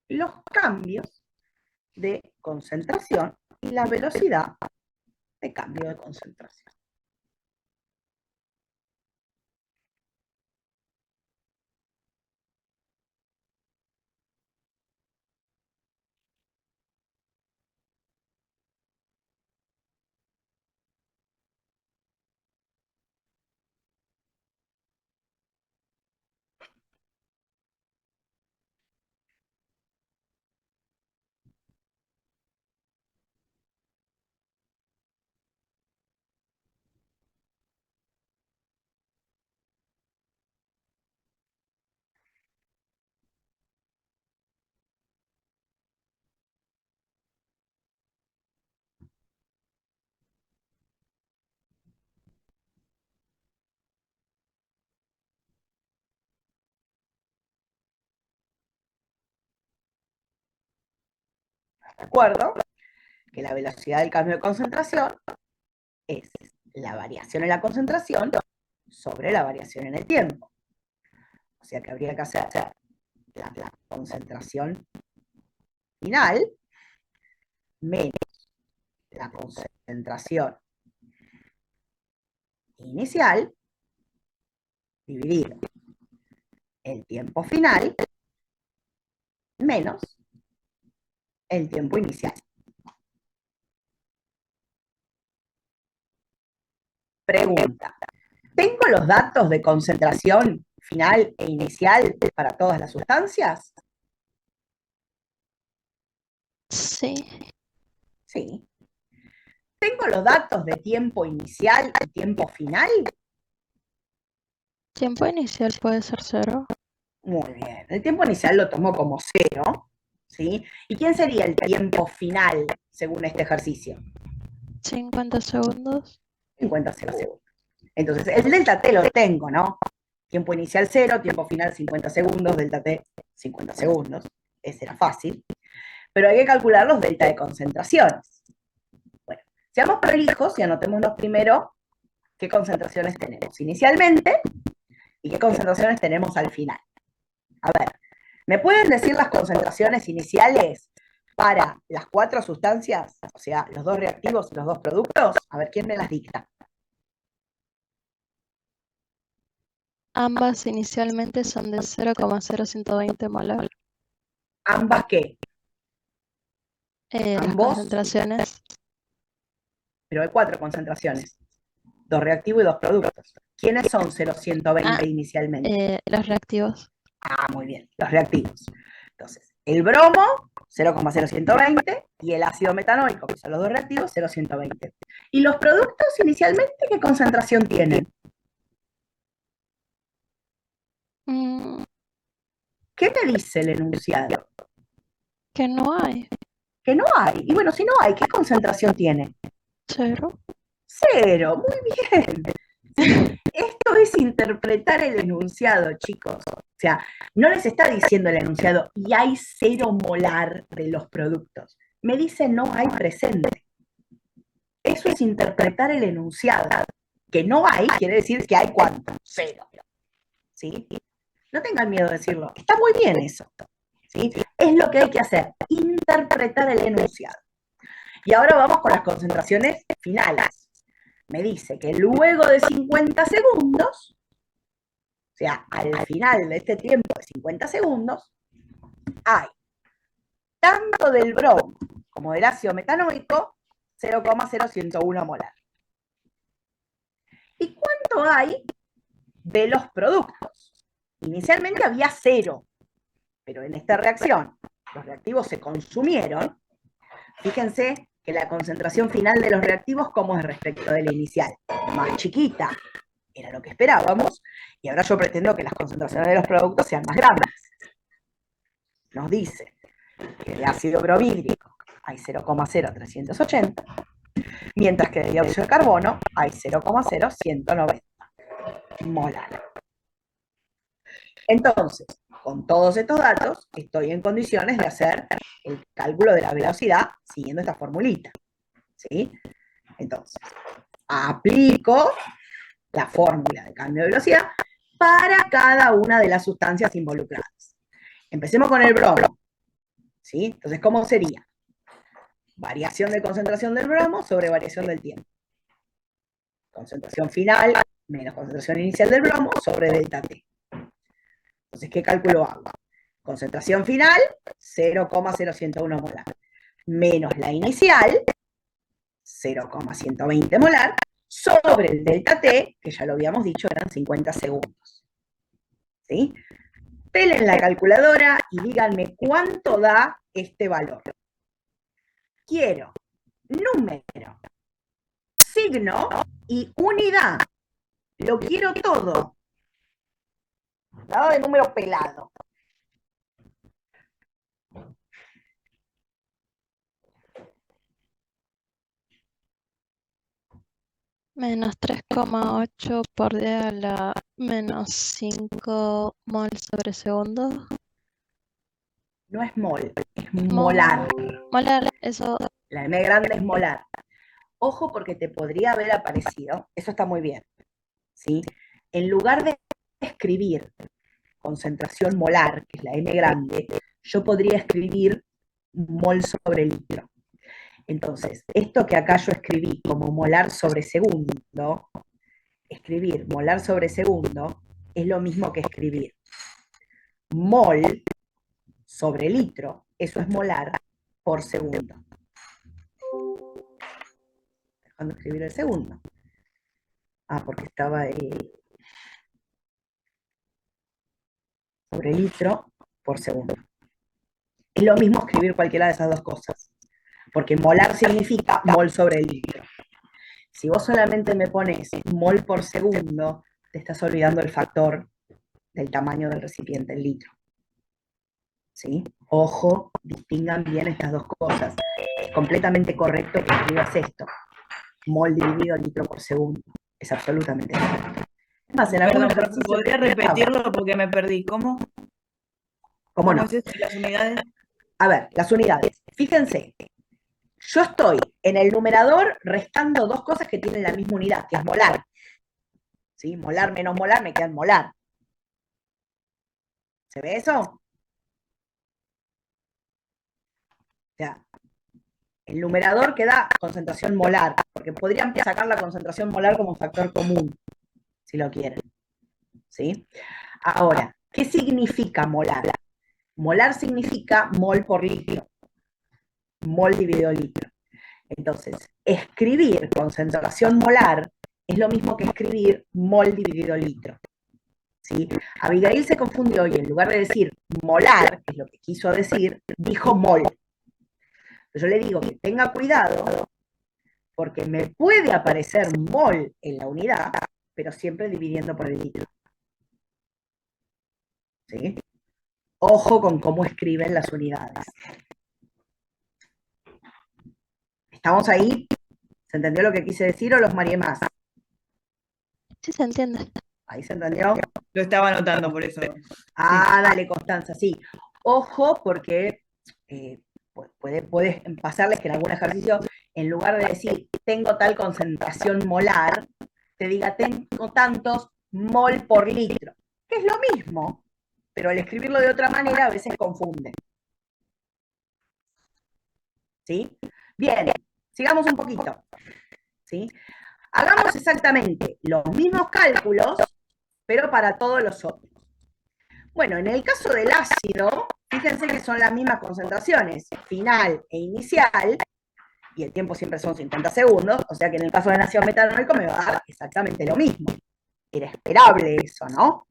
los cambios de concentración y la velocidad de cambio de concentración. ¿De acuerdo? Que la velocidad del cambio de concentración es la variación en la concentración sobre la variación en el tiempo. O sea que habría que hacer la concentración final menos la concentración inicial dividido el tiempo final menos el tiempo inicial. Pregunta. ¿Tengo los datos de concentración final e inicial para todas las sustancias? sí, Sí. ¿Tengo los datos de tiempo inicial y tiempo final? tiempo inicial puede ser 0. Muy bien. El tiempo inicial lo tomo como 0, ¿sí? ¿Y quién sería el tiempo final según este ejercicio? 50 segundos. 50 segundos. Entonces, el delta T lo tengo, ¿no? Tiempo inicial 0, tiempo final 50 segundos, delta T 50 segundos. ese era fácil, pero hay que calcular los delta de concentraciones. Bueno, seamos prolijos y anotémonos primero qué concentraciones tenemos inicialmente y qué concentraciones tenemos al final. A ver, ¿me pueden decir las concentraciones iniciales para las 4 sustancias? O sea, los 2 reactivos y los 2 productos. A ver, ¿quién me las dicta? Ambas inicialmente son de 0,0120 molar. ¿Ambas qué? Las Ambos, concentraciones, pero hay 4 concentraciones. 2 reactivos y 2 productos. ¿Quiénes son 0,120 inicialmente? los reactivos. Ah, muy bien, los reactivos. Entonces, el bromo, 0,0120, y el ácido metanoico, que son los 2 reactivos, 0,120. ¿Y los productos inicialmente qué concentración tienen? Mm, ¿Qué me dice el enunciado? que no hay. Que no hay. Y bueno, si no hay, ¿qué concentración tiene? 0. 0, muy bien. ¿Sí? Esto es interpretar el enunciado, chicos. O sea, no les está diciendo el enunciado, y hay 0 molar de los productos. Me dice no hay presente. Eso es interpretar el enunciado. Que no hay quiere decir que hay ¿cuánto? 0. ¿Sí? No tengan miedo de decirlo. Está muy bien eso. ¿Sí? Es lo que hay que hacer, interpretar el enunciado. Y ahora vamos con las concentraciones finales. Me dice que luego de 50 segundos, o sea, al final de este tiempo de 50 segundos, hay tanto del bromo como del ácido metanoico 0,0101 molar. ¿Y cuánto hay de los productos? Inicialmente había 0, pero en esta reacción los reactivos se consumieron. Fíjense que la concentración final de los reactivos, ¿cómo es respecto de la inicial? Más chiquita, era lo que esperábamos, y ahora yo pretendo que las concentraciones de los productos sean más grandes. Nos dice que de ácido bromhídrico hay 0,0380, mientras que de dióxido de carbono hay 0,0190 molar. Entonces, con todos estos datos, estoy en condiciones de hacer el cálculo de la velocidad siguiendo esta formulita. ¿Sí? Entonces, aplico la fórmula de cambio de velocidad para cada una de las sustancias involucradas. Empecemos con el bromo. ¿Sí? Entonces, ¿cómo sería? Variación de concentración del bromo sobre variación del tiempo. Concentración final menos concentración inicial del bromo sobre delta T. Entonces, ¿qué cálculo hago? Concentración final, 0,0101 molar. Menos la inicial, 0,120 molar, sobre el delta T, que ya lo habíamos dicho, eran 50 segundos. ¿Sí? Pelen la calculadora y díganme cuánto da este valor. Quiero número, signo y unidad. Lo quiero todo. Nada de número pelado. Menos 3,8 por 10 a la menos 5 mol sobre segundo. No es mol, es molar. Molar, eso. La M grande es molar. Ojo porque te podría haber aparecido, eso está muy bien, ¿sí? En lugar de escribir concentración molar, que es la M grande, yo podría escribir mol sobre litro. Entonces, esto que acá yo escribí como molar sobre segundo, escribir molar sobre segundo es lo mismo que escribir mol sobre litro, eso es molar por segundo. Dejando escribir el segundo. Ah, porque estaba sobre litro por segundo. Es lo mismo escribir cualquiera de esas dos cosas, porque molar significa mol sobre litro. Si vos solamente me pones mol por segundo, te estás olvidando el factor del tamaño del recipiente en litro. ¿Sí? Ojo, distingan bien estas dos cosas. Es completamente correcto que escribas esto. Mol dividido litro por segundo. Es absolutamente correcto. Es más, en Perdón, algunos pero ejercicios ¿podría repetirlo porque me perdí? ¿Cómo? ¿Cómo ¿Cómo no? es esto? ¿Las unidades? A ver, las unidades. Fíjense, yo estoy en el numerador restando dos cosas que tienen la misma unidad, que es molar. ¿Sí? Molar menos molar me quedan molar. ¿Se ve eso? O sea, el numerador queda concentración molar, porque podrían sacar la concentración molar como factor común, si lo quieren. ¿Sí? Ahora, ¿qué significa molar? Molar significa mol por litro. Mol dividido litro. Entonces, escribir concentración molar es lo mismo que escribir mol dividido litro. ¿Sí? Abigail se confundió y en lugar de decir molar, que es lo que quiso decir, dijo mol. Yo le digo que tenga cuidado porque me puede aparecer mol en la unidad, pero siempre dividiendo por el litro. ¿Sí? Ojo con cómo escriben las unidades. ¿Estamos ahí? ¿Se entendió lo que quise decir o los mareé más? Sí se entiende. ¿Ahí se entendió? Lo estaba anotando por eso. Ah, dale, Constanza, sí. Ojo, porque puedes pasarles que en algún ejercicio, en lugar de decir tengo tal concentración molar, te diga tengo tantos mol por litro, que es lo mismo, pero al escribirlo de otra manera a veces confunde. ¿Sí? Bien, sigamos un poquito. ¿Sí? Hagamos exactamente los mismos cálculos, pero para todos los otros. Bueno, en el caso del ácido, fíjense que son las mismas concentraciones, final e inicial, y el tiempo siempre son 50 segundos, o sea que en el caso del ácido metanólico me va a dar exactamente lo mismo. Era esperable eso, ¿no?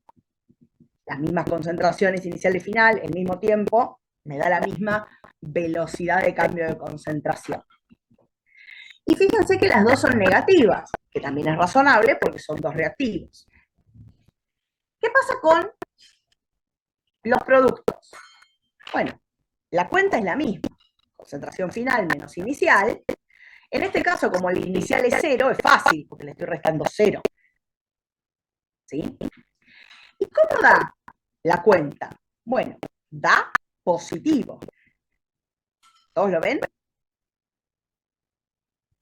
Las mismas concentraciones inicial y final, el mismo tiempo, me da la misma velocidad de cambio de concentración. Y fíjense que las dos son negativas, que también es razonable porque son dos reactivos. ¿Qué pasa con los productos? Bueno, la cuenta es la misma, concentración final menos inicial. En este caso, como el inicial es 0, es fácil, porque le estoy restando 0. ¿Sí? ¿Y cómo da la cuenta? Bueno, da positivo. ¿Todos lo ven?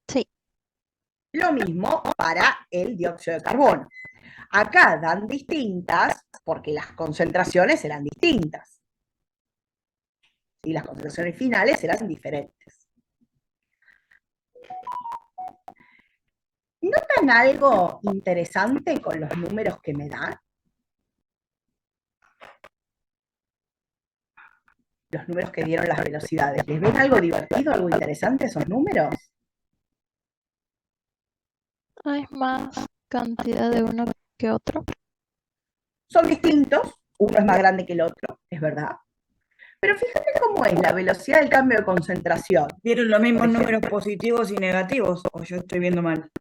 Sí, Lo mismo para el dióxido de carbono. Acá dan distintas porque las concentraciones eran distintas. ¿Sí? Las concentraciones finales eran diferentes. ¿Notan algo interesante con los números que me da? Los números que dieron las velocidades. ¿Les ven algo divertido, algo interesante esos números? hay más cantidad de uno que otro. Son distintos, uno es más grande que el otro, es verdad. Pero fíjate cómo es la velocidad del cambio de concentración. ¿Dieron los mismos Por ejemplo. números positivos y negativos? ¿O yo estoy viendo mal?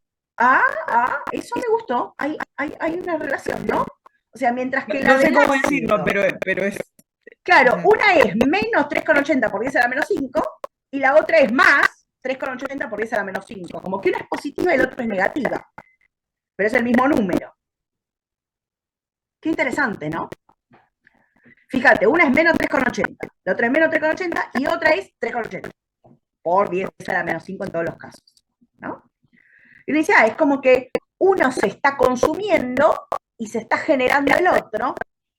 Eso me gustó. Hay una relación, ¿no? O sea, mientras que la No sé del cómo ácido, decirlo, pero es. claro, una es menos 3,80 por 10 a la menos 5 y la otra es más 3,80 por 10 a la menos 5. Como que una es positiva y el otro es negativa. Pero es el mismo número. Qué interesante, ¿no? Fíjate, una es menos 3,80, la otra es menos 3,80 y otra es 3,80 por 10 a la menos 5 en todos los casos, ¿no? Y uno dice, es como que uno se está consumiendo y se está generando el otro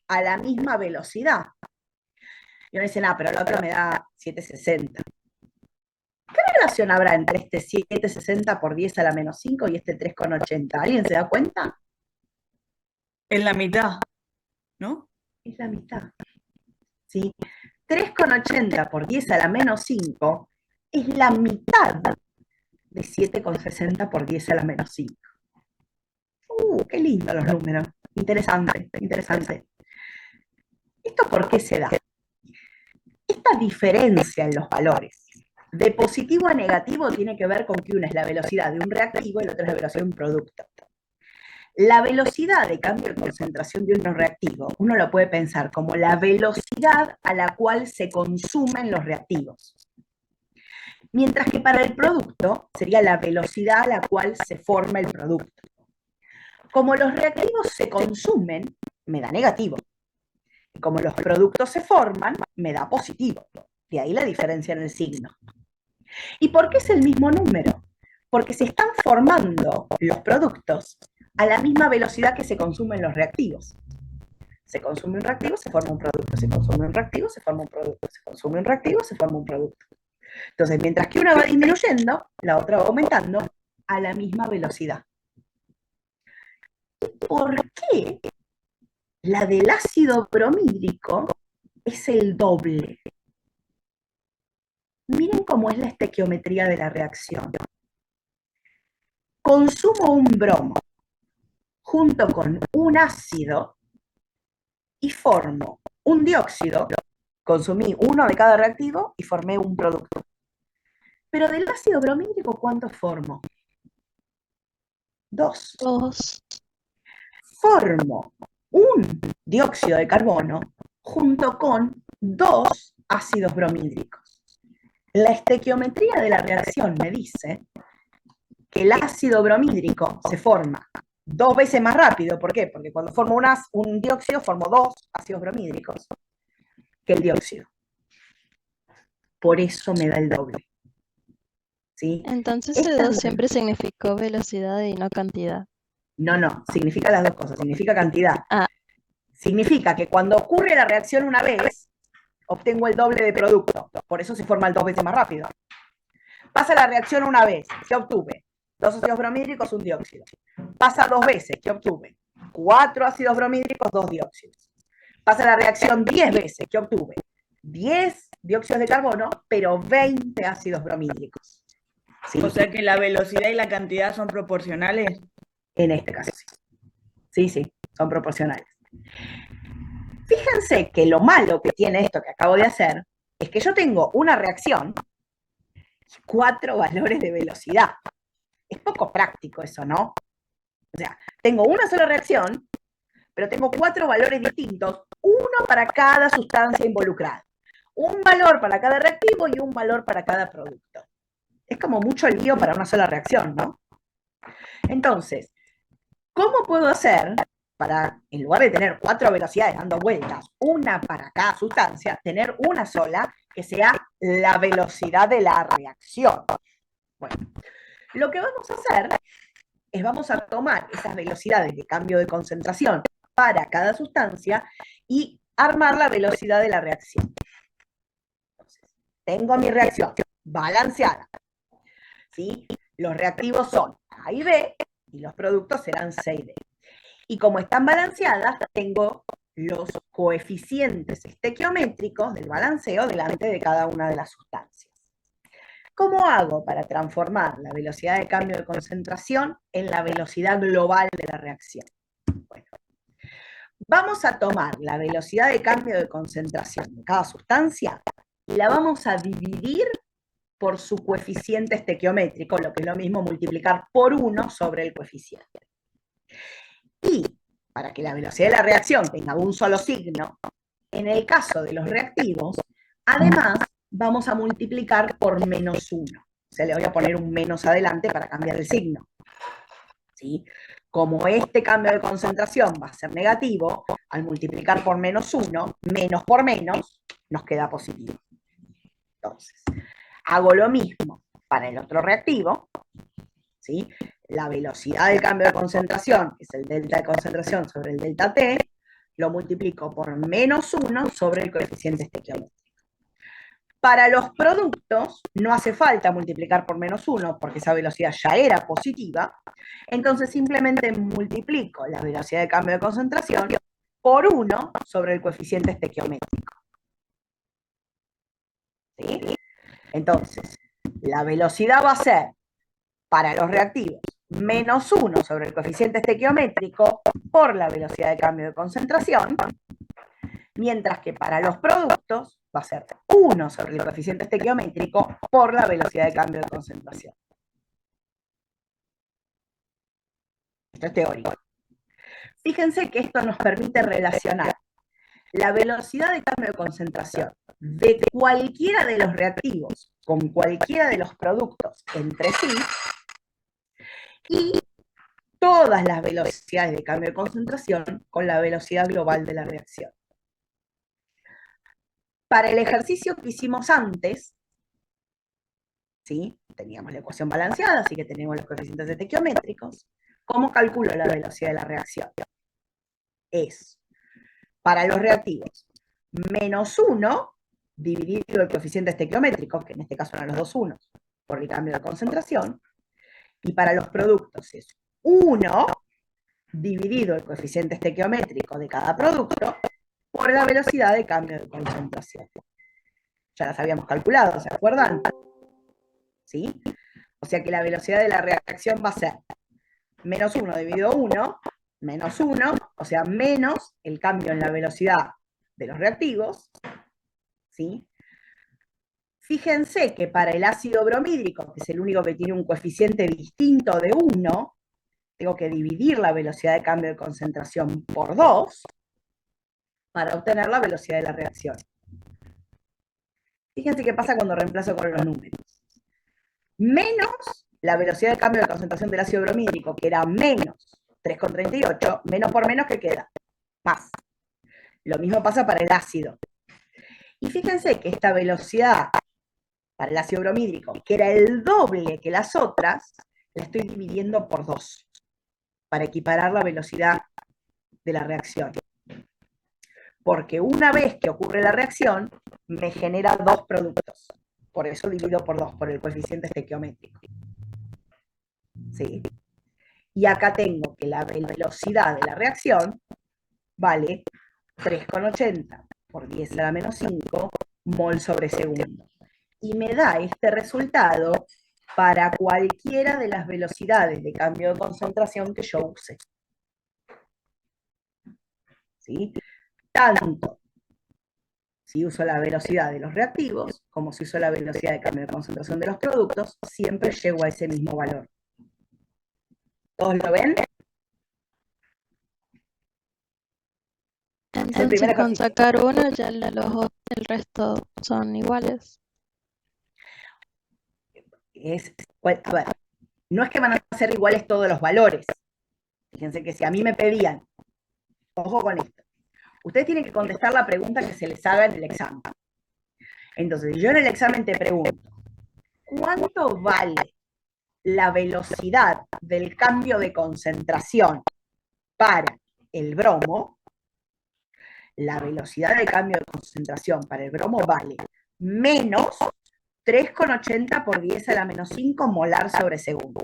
a la misma velocidad. Y uno dice, pero el otro me da 760. ¿Qué relación habrá entre este 760 por 10 a la menos 5 y este 3,80? ¿Alguien se da cuenta? En la mitad, ¿no? Es la mitad. ¿Sí? 3,80 por 10 a la menos 5 es la mitad de 7,60 por 10 a la menos 5. Qué lindo los números. Interesante, interesante. ¿Esto por qué se da? Esta diferencia en los valores de positivo a negativo tiene que ver con que una es la velocidad de un reactivo y la otra es la velocidad de un producto. La velocidad de cambio de concentración de un reactivo, uno lo puede pensar como la velocidad a la cual se consumen los reactivos. Mientras que para el producto sería la velocidad a la cual se forma el producto. Como los reactivos se consumen, me da negativo. Como los productos se forman, me da positivo. De ahí la diferencia en el signo. ¿Y por qué es el mismo número? Porque se están formando los productos a la misma velocidad que se consumen los reactivos. Se consume un reactivo, se forma un producto. Se consume un reactivo, se forma un producto. Se consume un reactivo, se forma un producto. Entonces, mientras que una va disminuyendo, la otra va aumentando a la misma velocidad. ¿Por qué la del ácido bromídrico es el doble? Miren cómo es la estequiometría de la reacción. Consumo un bromo junto con un ácido y formo un dióxido. Consumí uno de cada reactivo y formé un producto. Pero del ácido bromídrico, ¿cuántos formo? 2. 2. Formo un dióxido de carbono junto con 2 ácidos bromídricos. La estequiometría de la reacción me dice que el ácido bromídrico se forma 2 veces más rápido. ¿Por qué? Porque cuando formo un dióxido, formo 2 ácidos bromídricos que el dióxido. Por eso me da el doble. ¿Sí? Entonces Esta C2 es la... siempre significó velocidad y no cantidad. No, significa las dos cosas, significa cantidad. Ah, Significa que cuando ocurre la reacción una vez, obtengo el doble de producto. Por eso se forma el 2 veces más rápido. Pasa la reacción una vez, ¿qué obtuve? 2 ácidos bromídricos, un dióxido. Pasa 2 veces, ¿qué obtuve? 4 ácidos bromídricos, 2 dióxidos. Pasa la reacción 10 veces, ¿qué obtuve? 10 dióxidos de carbono, pero 20 ácidos bromídricos. ¿Sí? O sea que la velocidad y la cantidad son proporcionales. En este caso sí. Sí, son proporcionales. Fíjense que lo malo que tiene esto que acabo de hacer es que yo tengo una reacción y 4 valores de velocidad. Es poco práctico eso, ¿no? O sea, tengo una sola reacción, pero tengo 4 valores distintos, uno para cada sustancia involucrada. Un valor para cada reactivo y un valor para cada producto. Es como mucho lío para una sola reacción, ¿no? Entonces, ¿cómo puedo hacer para, en lugar de tener 4 velocidades dando vueltas, una para cada sustancia, tener una sola que sea la velocidad de la reacción? Bueno, lo que vamos a hacer es vamos a tomar esas velocidades de cambio de concentración para cada sustancia y armar la velocidad de la reacción. Entonces, tengo mi reacción balanceada, ¿sí? Los reactivos son A y B y los productos serán C y D. Y como están balanceadas, tengo los coeficientes estequiométricos del balanceo delante de cada una de las sustancias. ¿Cómo hago para transformar la velocidad de cambio de concentración en la velocidad global de la reacción? Bueno, vamos a tomar la velocidad de cambio de concentración de cada sustancia y la vamos a dividir por su coeficiente estequiométrico, lo que es lo mismo multiplicar por 1 sobre el coeficiente. Y para que la velocidad de la reacción tenga un solo signo, en el caso de los reactivos, además vamos a multiplicar por -1. O sea, le voy a poner un menos adelante para cambiar el signo. ¿Sí? Como este cambio de concentración va a ser negativo, al multiplicar por -1, menos por menos, nos queda positivo. Entonces, hago lo mismo para el otro reactivo, ¿sí? La velocidad del cambio de concentración, que es el delta de concentración sobre el delta T, lo multiplico por -1 sobre el coeficiente estequiométrico. Para los productos no hace falta multiplicar por -1 porque esa velocidad ya era positiva, entonces simplemente multiplico la velocidad de cambio de concentración por 1 sobre el coeficiente estequiométrico. ¿Sí? Entonces, la velocidad va a ser, para los reactivos, -1 sobre el coeficiente estequiométrico por la velocidad de cambio de concentración, mientras que para los productos va a ser 1 sobre el coeficiente estequiométrico por la velocidad de cambio de concentración. Esto es teórico. Fíjense que esto nos permite relacionar la velocidad de cambio de concentración de cualquiera de los reactivos con cualquiera de los productos entre sí y todas las velocidades de cambio de concentración con la velocidad global de la reacción. Para el ejercicio que hicimos antes, ¿sí? Teníamos la ecuación balanceada, así que tenemos los coeficientes estequiométricos. ¿Cómo calculo la velocidad de la reacción? Es, para los reactivos, -1 dividido el coeficiente estequiométrico, que en este caso eran los dos unos, por el cambio de concentración, y para los productos es 1 dividido el coeficiente estequiométrico de cada producto por la velocidad de cambio de concentración. Ya las habíamos calculado, ¿se acuerdan? ¿Sí? O sea que la velocidad de la reacción va a ser -1 dividido 1, -1, o sea, menos el cambio en la velocidad de los reactivos, ¿sí? Fíjense que para el ácido bromídrico, que es el único que tiene un coeficiente distinto de 1, tengo que dividir la velocidad de cambio de concentración por 2 para obtener la velocidad de la reacción. Fíjense qué pasa cuando reemplazo con los números. Menos la velocidad de cambio de concentración del ácido bromídrico, que era menos 3,38, menos por menos, ¿qué queda? Más. Lo mismo pasa para el ácido. Y fíjense que esta velocidad para el ácido bromídrico, que era el doble que las otras, la estoy dividiendo por 2 para equiparar la velocidad de la reacción. Porque una vez que ocurre la reacción, me genera 2 productos. Por eso divido por 2, por el coeficiente estequiométrico. ¿Sí? Y acá tengo que la velocidad de la reacción vale 3,80 por 10 a la menos 5 mol sobre segundo. Y me da este resultado para cualquiera de las velocidades de cambio de concentración que yo use. ¿Sí? Tanto si uso la velocidad de los reactivos, como si uso la velocidad de cambio de concentración de los productos, siempre llego a ese mismo valor. ¿Todos lo ven? Entonces con sacar uno ya el resto son iguales. A ver, no es que van a ser iguales todos los valores. Fíjense que si a mí me pedían, ojo con esto, ustedes tienen que contestar la pregunta que se les haga en el examen. Entonces, yo en el examen te pregunto, ¿cuánto vale la velocidad del cambio de concentración para el bromo? La velocidad de cambio de concentración para el bromo vale menos 3,80 por 10 a la menos 5 molar sobre segundo.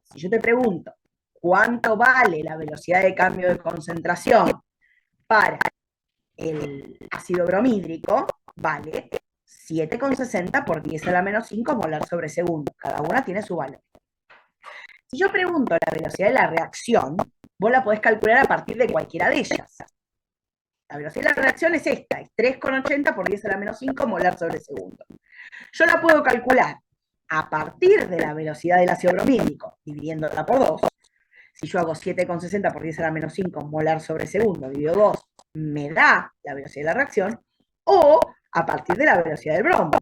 Si yo te pregunto, ¿cuánto vale la velocidad de cambio de concentración para el ácido bromídrico? Vale 7,60 por 10 a la menos 5 molar sobre segundo. Cada una tiene su valor. Si yo pregunto la velocidad de la reacción, vos la podés calcular a partir de cualquiera de ellas. La velocidad de la reacción es esta, es 3,80 por 10 a la menos 5 molar sobre segundo. Yo la puedo calcular a partir de la velocidad del ácido bromídrico, dividiéndola por 2. Si yo hago 7,60 por 10 a la menos 5 molar sobre segundo, divido 2, me da la velocidad de la reacción, o a partir de la velocidad del bromo.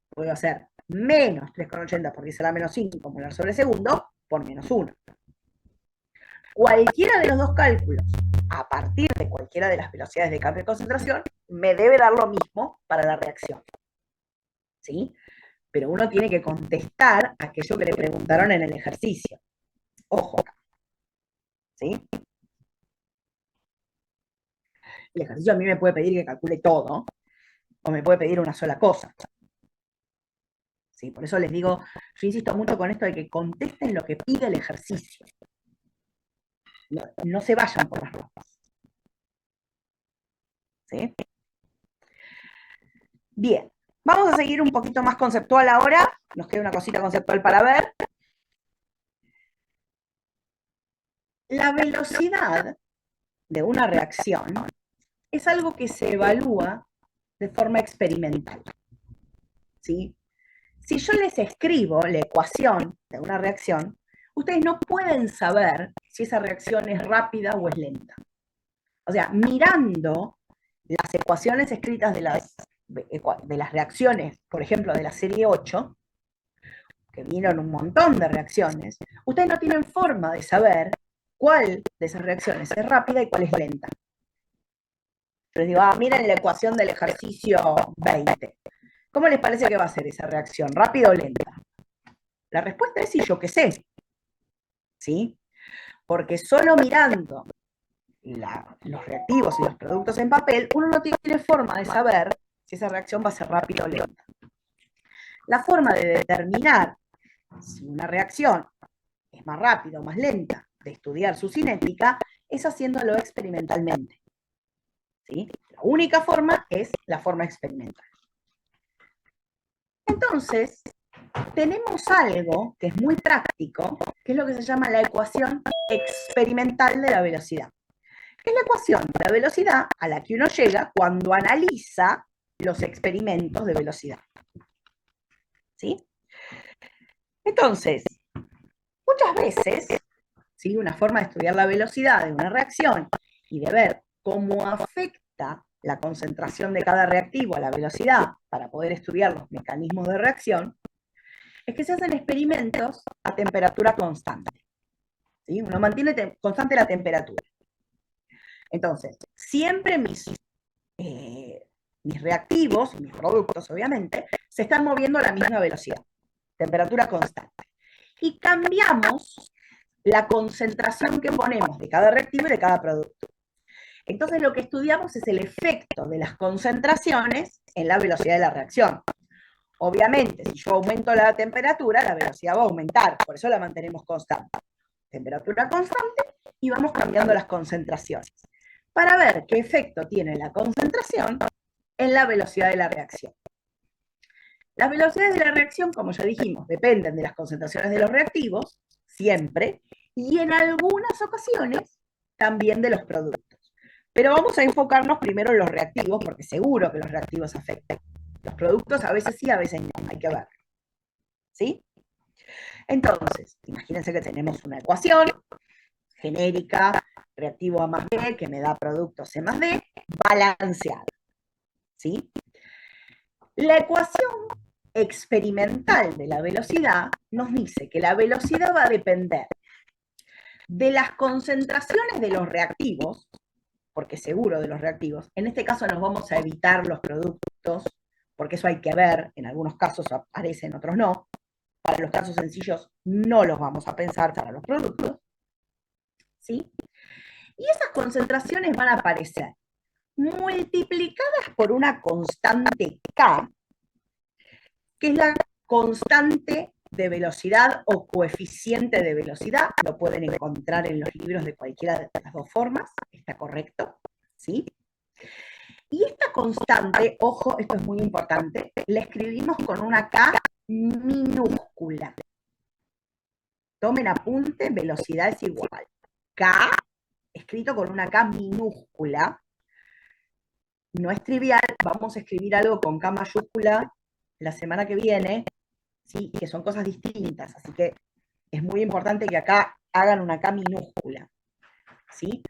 Puedo hacer menos 3,80 por 10 a la menos 5 molar sobre segundo por menos 1. Cualquiera de los dos cálculos, a partir de cualquiera de las velocidades de cambio de concentración, me debe dar lo mismo para la reacción. ¿Sí? Pero uno tiene que contestar aquello que le preguntaron en el ejercicio. Ojo acá. ¿Sí? El ejercicio a mí me puede pedir que calcule todo, o me puede pedir una sola cosa. ¿Sí? Por eso les digo, yo insisto mucho con esto de que contesten lo que pide el ejercicio. No se vayan por las ramas. ¿Sí? Bien, vamos a seguir un poquito más conceptual ahora. Nos queda una cosita conceptual para ver. La velocidad de una reacción es algo que se evalúa de forma experimental. ¿Sí? Si yo les escribo la ecuación de una reacción, ustedes no pueden saber si esa reacción es rápida o es lenta. O sea, mirando las ecuaciones escritas de las reacciones, por ejemplo, de la serie 8, que vieron un montón de reacciones, ustedes no tienen forma de saber cuál de esas reacciones es rápida y cuál es lenta. Les digo, miren la ecuación del ejercicio 20. ¿Cómo les parece que va a ser esa reacción? ¿Rápida o lenta? La respuesta es sí, yo qué sé. ¿Sí? Porque solo mirando los reactivos y los productos en papel, uno no tiene forma de saber si esa reacción va a ser rápida o lenta. La forma de determinar si una reacción es más rápida o más lenta, de estudiar su cinética, es haciéndolo experimentalmente. ¿Sí? La única forma es la forma experimental. Entonces, tenemos algo que es muy práctico, que es lo que se llama la ecuación experimental de la velocidad. Es la ecuación de la velocidad a la que uno llega cuando analiza los experimentos de velocidad. ¿Sí? Entonces, muchas veces, ¿sí?, una forma de estudiar la velocidad de una reacción y de ver cómo afecta la concentración de cada reactivo a la velocidad para poder estudiar los mecanismos de reacción, es que se hacen experimentos a temperatura constante. ¿Sí? Uno mantiene constante la temperatura. Entonces, siempre mis reactivos, mis productos obviamente, se están moviendo a la misma velocidad, temperatura constante. Y cambiamos la concentración que ponemos de cada reactivo y de cada producto. Entonces lo que estudiamos es el efecto de las concentraciones en la velocidad de la reacción. Obviamente, si yo aumento la temperatura, la velocidad va a aumentar, por eso la mantenemos constante. Temperatura constante y vamos cambiando las concentraciones para ver qué efecto tiene la concentración en la velocidad de la reacción. Las velocidades de la reacción, como ya dijimos, dependen de las concentraciones de los reactivos, siempre, y en algunas ocasiones también de los productos. Pero vamos a enfocarnos primero en los reactivos, porque seguro que los reactivos afectan. Los productos a veces sí, a veces no, hay que ver. ¿Sí? Entonces, imagínense que tenemos una ecuación genérica, reactivo A más B, que me da producto C más D, balanceada. ¿Sí? La ecuación experimental de la velocidad nos dice que la velocidad va a depender de las concentraciones de los reactivos, porque seguro de los reactivos, en este caso nos vamos a evitar los productos, porque eso hay que ver, en algunos casos aparece, en otros no. Para los casos sencillos no los vamos a pensar para los productos. ¿Sí? Y esas concentraciones van a aparecer multiplicadas por una constante K, que es la constante de velocidad o coeficiente de velocidad. Lo pueden encontrar en los libros de cualquiera de las dos formas, está correcto, ¿sí? Y esta constante, ojo, esto es muy importante, la escribimos con una K minúscula. Tomen apunte, velocidad es igual. K, escrito con una K minúscula. No es trivial, vamos a escribir algo con K mayúscula la semana que viene, ¿sí? Que son cosas distintas, así que es muy importante que acá hagan una K minúscula, ¿sí?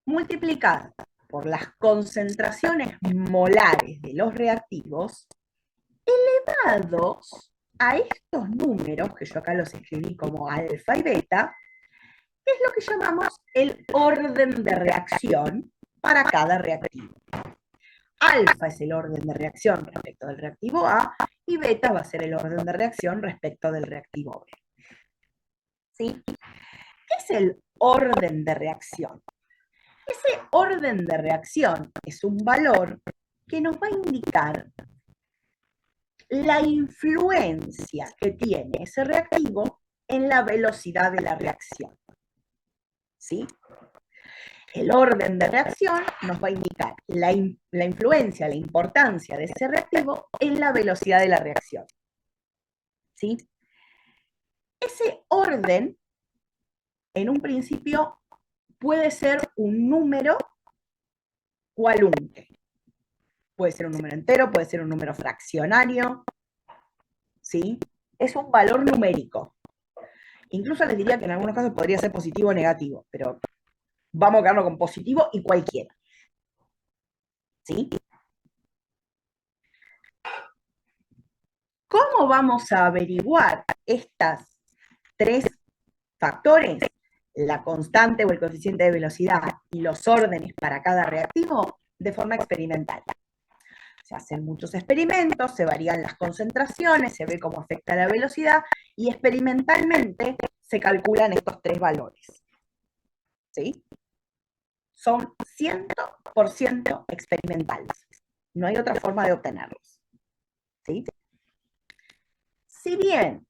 Multiplicada por las concentraciones molares de los reactivos, elevados a estos números, que yo acá los escribí como alfa y beta, es lo que llamamos el orden de reacción para cada reactivo. Alfa es el orden de reacción respecto del reactivo A, y beta va a ser el orden de reacción respecto del reactivo B. ¿Sí? ¿Qué es el orden de reacción? Ese orden de reacción es un valor que nos va a indicar la influencia que tiene ese reactivo en la velocidad de la reacción. ¿Sí? El orden de reacción nos va a indicar la influencia, la importancia de ese reactivo en la velocidad de la reacción. ¿Sí? Ese orden, en un principio, puede ser un número cualunque. Puede ser un número entero, puede ser un número fraccionario. ¿Sí? Es un valor numérico. Incluso les diría que en algunos casos podría ser positivo o negativo, pero vamos a quedarnos con positivo y cualquiera. ¿Sí? ¿Cómo vamos a averiguar estas tres factores? La constante o el coeficiente de velocidad y los órdenes para cada reactivo, de forma experimental. Se hacen muchos experimentos, se varían las concentraciones, se ve cómo afecta la velocidad y experimentalmente se calculan estos 3 valores. ¿Sí? Son 100% experimentales. No hay otra forma de obtenerlos. ¿Sí? Si bien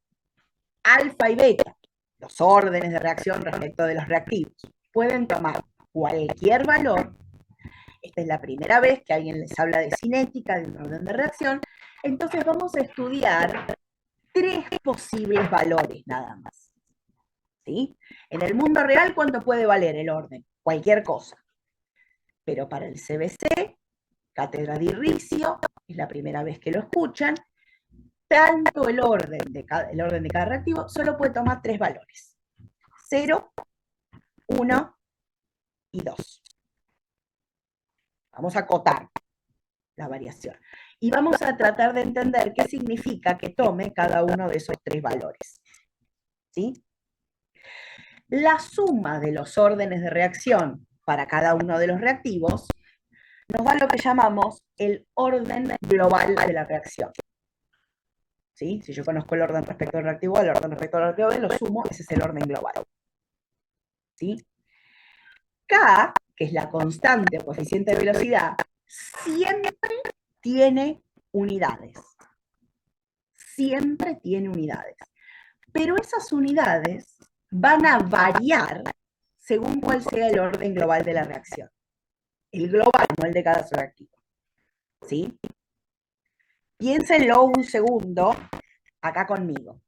alfa y beta, los órdenes de reacción respecto de los reactivos, pueden tomar cualquier valor, esta es la primera vez que alguien les habla de cinética, de un orden de reacción, entonces vamos a estudiar 3 posibles valores nada más. ¿Sí? En el mundo real, ¿cuánto puede valer el orden? Cualquier cosa. Pero para el CBC, cátedra de Irricio, es la primera vez que lo escuchan, tanto el orden de cada reactivo solo puede tomar 3 valores. 0, 1 y 2. Vamos a acotar la variación. Y vamos a tratar de entender qué significa que tome cada uno de esos 3 valores. ¿Sí? La suma de los órdenes de reacción para cada uno de los reactivos nos da lo que llamamos el orden global de la reacción. ¿Sí? Si yo conozco el orden respecto al reactivo A, el orden respecto al reactivo B, lo sumo, ese es el orden global. ¿Sí? K, que es la constante o coeficiente de velocidad, siempre tiene unidades. Siempre tiene unidades. Pero esas unidades van a variar según cuál sea el orden global de la reacción. El global, no el de cada reactivo. ¿Sí? Piénsenlo un segundo acá conmigo.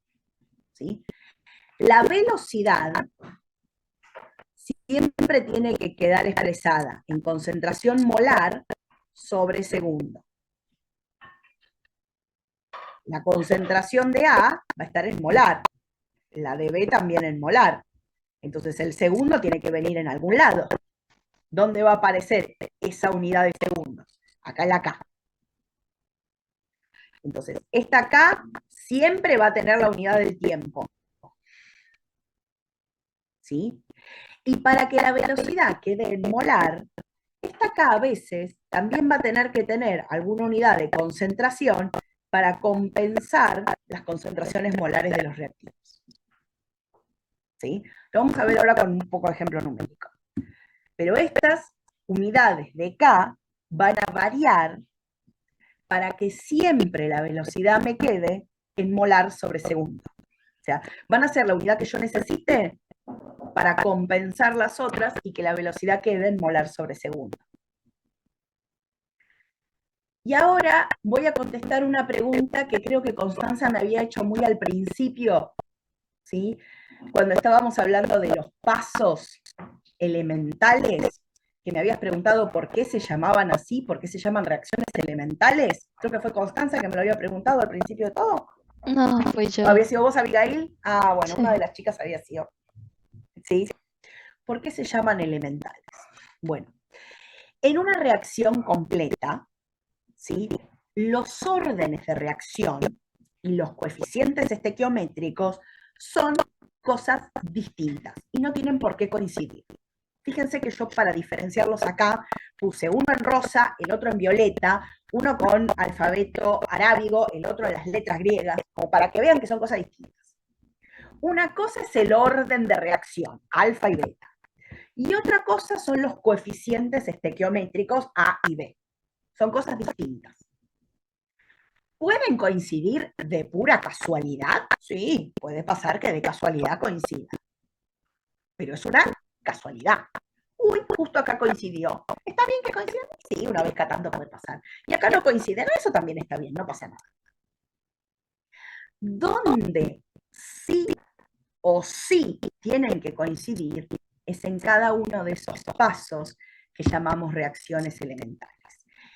¿Sí? La velocidad siempre tiene que quedar expresada en concentración molar sobre segundo. La concentración de A va a estar en molar, la de B también en molar. Entonces el segundo tiene que venir en algún lado. ¿Dónde va a aparecer esa unidad de segundos? Acá en la K. Entonces, esta K siempre va a tener la unidad del tiempo. ¿Sí? Y para que la velocidad quede en molar, esta K a veces también va a tener que tener alguna unidad de concentración para compensar las concentraciones molares de los reactivos. ¿Sí? Lo vamos a ver ahora con un poco de ejemplo numérico. Pero estas unidades de K van a variar para que siempre la velocidad me quede en molar sobre segundo. O sea, van a ser la unidad que yo necesite para compensar las otras y que la velocidad quede en molar sobre segundo. Y ahora voy a contestar una pregunta que creo que Constanza me había hecho muy al principio, ¿sí? Cuando estábamos hablando de los pasos elementales, que me habías preguntado por qué se llamaban así, por qué se llaman reacciones elementales. Creo que fue Constanza que me lo había preguntado al principio de todo. No, fui yo. ¿Había sido vos, Abigail? Ah, bueno, Sí. una de las chicas había sido. ¿Sí? ¿Por qué se llaman elementales? Bueno, en una reacción completa, ¿sí? Los órdenes de reacción y los coeficientes estequiométricos son cosas distintas y no tienen por qué coincidir. Fíjense que yo para diferenciarlos acá puse uno en rosa, el otro en violeta, uno con alfabeto arábigo, el otro en las letras griegas, como para que vean que son cosas distintas. Una cosa es el orden de reacción, alfa y beta, y otra cosa son los coeficientes estequiométricos A y B. Son cosas distintas. ¿Pueden coincidir de pura casualidad? Sí, puede pasar que de casualidad coincidan. Pero es una casualidad. Uy, justo acá coincidió. ¿Está bien que coincidan? Sí, una vez cada tanto puede pasar. Y acá no coinciden, eso también está bien, no pasa nada. Donde sí o sí tienen que coincidir es en cada uno de esos pasos que llamamos reacciones elementales.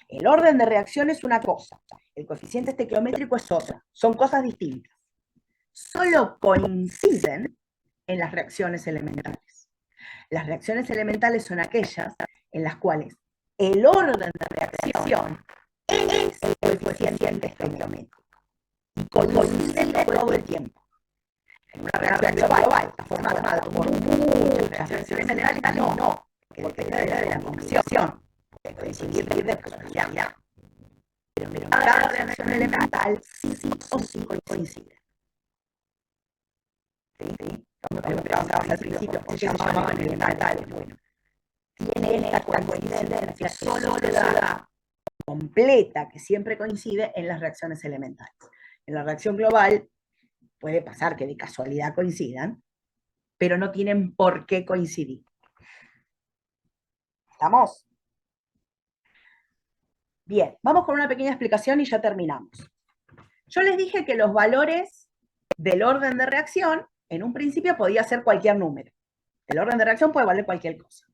El orden de reacción es una cosa, el coeficiente estequiométrico es otra, son cosas distintas. Solo coinciden en las reacciones elementales. Las reacciones elementales son aquellas en las cuales el orden de reacción es el coeficiente estequiométrico y coinciden todo el tiempo. En una reacción global está formada por muchas reacciones elementales, no, porque depende de la condición. coincidir de casualidad. Pero cada reacción elemental sí o sí coincide. ¿Sí? Como preguntabas al principio, ¿por qué se llamaban elementales? Bueno, tiene esta coincidencia solo se da completa, que siempre coincide en las reacciones elementales. En la reacción global puede pasar que de casualidad coincidan, pero no tienen por qué coincidir. ¿Estamos? Bien, vamos con una pequeña explicación y ya terminamos. Yo les dije que los valores del orden de reacción, en un principio podía ser cualquier número. El orden de reacción puede valer cualquier cosa.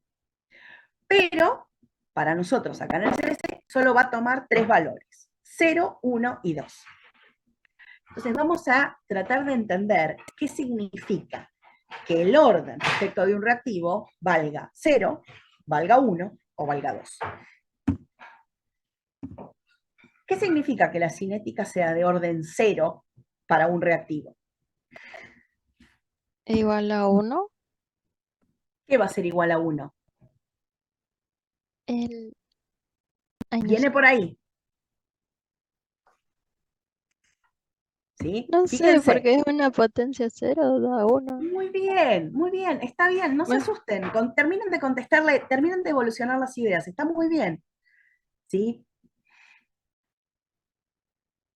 Pero, para nosotros acá en el CBC, solo va a tomar 3 valores: 0, 1 y 2. Entonces vamos a tratar de entender qué significa que el orden respecto de un reactivo valga 0, valga 1 o valga 2. ¿Qué significa que la cinética sea de orden 0 para un reactivo? Igual a 1. ¿Qué va a ser igual a 1? El... Ay, no Viene sé. por ahí. ¿Sí? No sé, Fíjense. porque es una potencia 0, da 1. Muy bien, está bien, no se asusten, terminen de contestarle, terminen de evolucionar las ideas, está muy bien. ¿Sí?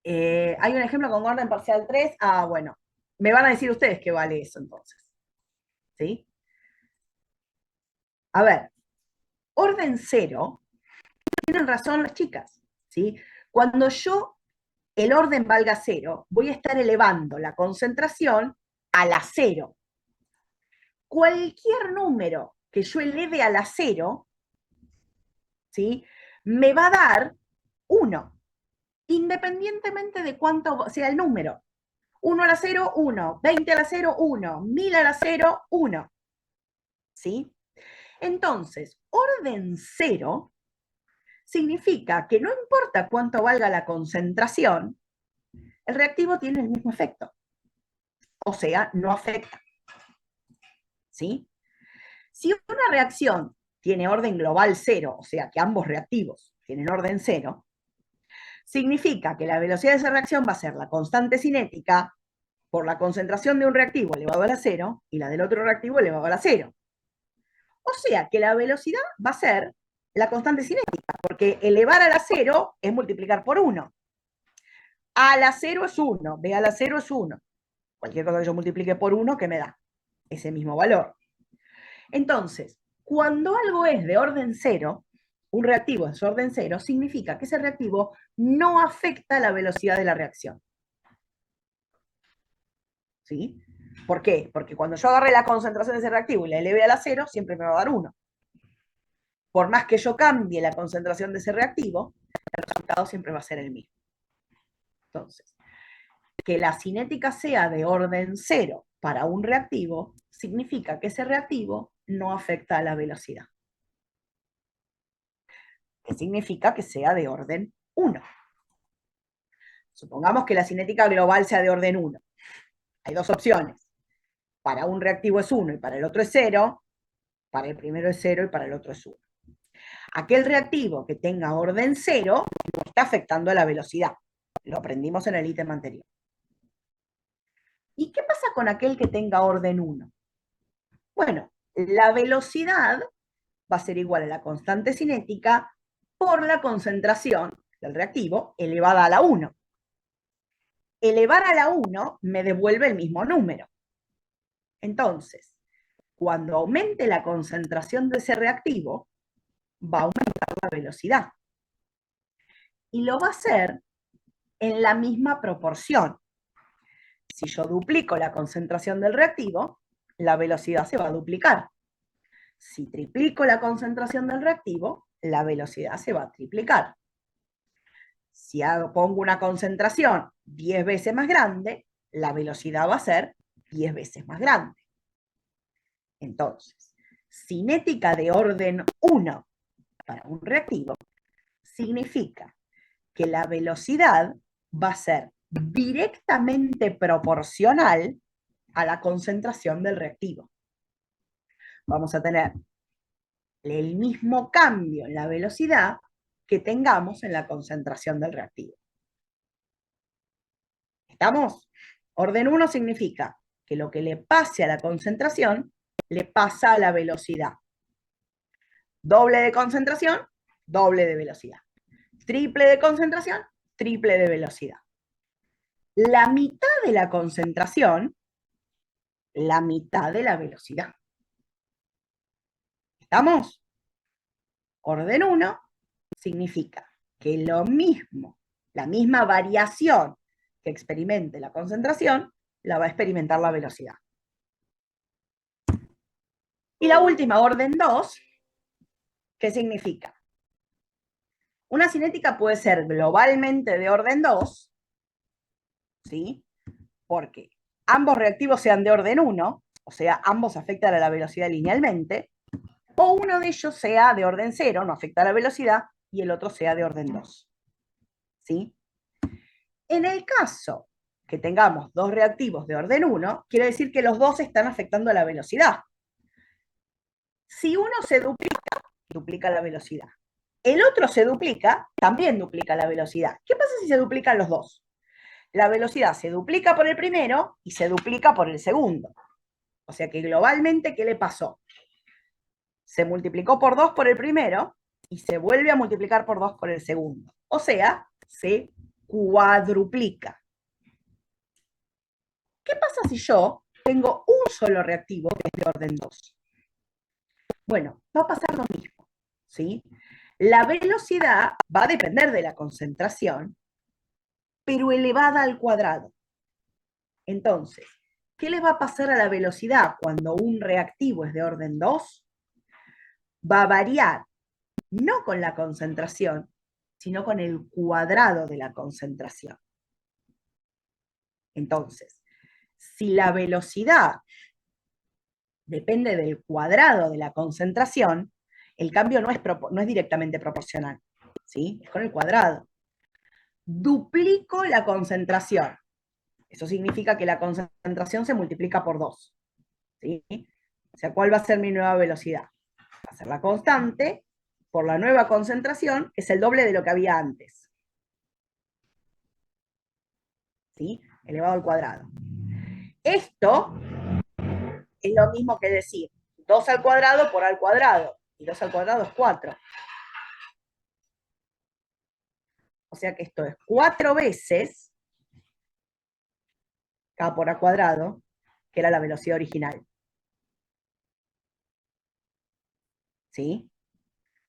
Hay un ejemplo con orden parcial 3. Ah, bueno, me van a decir ustedes qué vale eso entonces. ¿Sí? A ver, orden 0, tienen razón las chicas, ¿sí? Cuando el orden valga 0, voy a estar elevando la concentración a la 0. Cualquier número que yo eleve a la 0, ¿sí?, me va a dar 1, independientemente de cuánto sea el número. 1 a la 0, 1, 20 a la 0, 1, 1000 a la 0, 1. ¿Sí? Entonces, orden 0 significa que no importa cuánto valga la concentración, el reactivo tiene el mismo efecto. O sea, no afecta. ¿Sí? Si una reacción tiene orden global 0, o sea que ambos reactivos tienen orden 0, significa que la velocidad de esa reacción va a ser la constante cinética por la concentración de un reactivo elevado a la 0 y la del otro reactivo elevado a la 0. O sea que la velocidad va a ser la constante cinética, porque elevar a la 0 es multiplicar por 1. A la 0 es 1, B a la 0 es 1. Cualquier cosa que yo multiplique por 1, ¿qué me da? Ese mismo valor. Entonces, cuando algo es de orden 0, un reactivo es orden 0, significa que ese reactivo no afecta la velocidad de la reacción. ¿Sí? ¿Por qué? Porque cuando yo agarre la concentración de ese reactivo y la eleve a la 0, siempre me va a dar 1. Por más que yo cambie la concentración de ese reactivo, el resultado siempre va a ser el mismo. Entonces, que la cinética sea de orden 0 para un reactivo, significa que ese reactivo no afecta a la velocidad. ¿Qué significa que sea de orden 1? Supongamos que la cinética global sea de orden 1. Hay 2 opciones. Para un reactivo es 1 y para el otro es 0. Para el primero es 0 y para el otro es 1. Aquel reactivo que tenga orden 0 no está afectando a la velocidad. Lo aprendimos en el ítem anterior. ¿Y qué pasa con aquel que tenga orden 1? Bueno, la velocidad va a ser igual a la constante cinética por la concentración del reactivo elevada a la 1. Elevar a la 1 me devuelve el mismo número. Entonces, cuando aumente la concentración de ese reactivo, va a aumentar la velocidad. Y lo va a hacer en la misma proporción. Si yo duplico la concentración del reactivo, la velocidad se va a duplicar. Si triplico la concentración del reactivo, la velocidad se va a triplicar. Si pongo una concentración 10 veces más grande, la velocidad va a ser 10 veces más grande. Entonces, cinética de orden 1 para un reactivo significa que la velocidad va a ser directamente proporcional a la concentración del reactivo. Vamos a tener el mismo cambio en la velocidad que tengamos en la concentración del reactivo. ¿Estamos? Orden 1 significa que lo que le pase a la concentración le pasa a la velocidad. Doble de concentración, doble de velocidad. Triple de concentración, triple de velocidad. La mitad de la concentración, la mitad de la velocidad. ¿Estamos? Orden 1 significa que lo mismo, la misma variación que experimente la concentración, la va a experimentar la velocidad. Y la última, orden 2, ¿qué significa? Una cinética puede ser globalmente de orden 2, ¿sí? Porque ambos reactivos sean de orden 1, o sea, ambos afectan a la velocidad linealmente, o uno de ellos sea de orden 0, no afecta a la velocidad, y el otro sea de orden 2. ¿Sí? En el caso que tengamos dos reactivos de orden 1, quiere decir que los dos están afectando a la velocidad. Si uno se duplica, duplica la velocidad. El otro se duplica, también duplica la velocidad. ¿Qué pasa si se duplican los dos? La velocidad se duplica por el primero y se duplica por el segundo. O sea que globalmente, ¿qué le pasó? Se multiplicó por 2 por el primero y se vuelve a multiplicar por 2 por el segundo. O sea, se cuadruplica. ¿Qué pasa si yo tengo un solo reactivo que es de orden 2? Bueno, va a pasar lo mismo, ¿sí? La velocidad va a depender de la concentración, pero elevada al cuadrado. Entonces, ¿qué le va a pasar a la velocidad cuando un reactivo es de orden 2? Va a variar no con la concentración, sino con el cuadrado de la concentración. Entonces, si la velocidad depende del cuadrado de la concentración, el cambio no es directamente proporcional, ¿sí? Es con el cuadrado. Duplico la concentración. Eso significa que la concentración se multiplica por 2. ¿Sí? O sea, ¿cuál va a ser mi nueva velocidad? Va a ser la constante por la nueva concentración, que es el doble de lo que había antes. ¿Sí? Elevado al cuadrado. Esto es lo mismo que decir 2 al cuadrado por al cuadrado. Y 2 al cuadrado es 4. O sea que esto es 4 veces k por a cuadrado, que era la velocidad original. ¿Sí?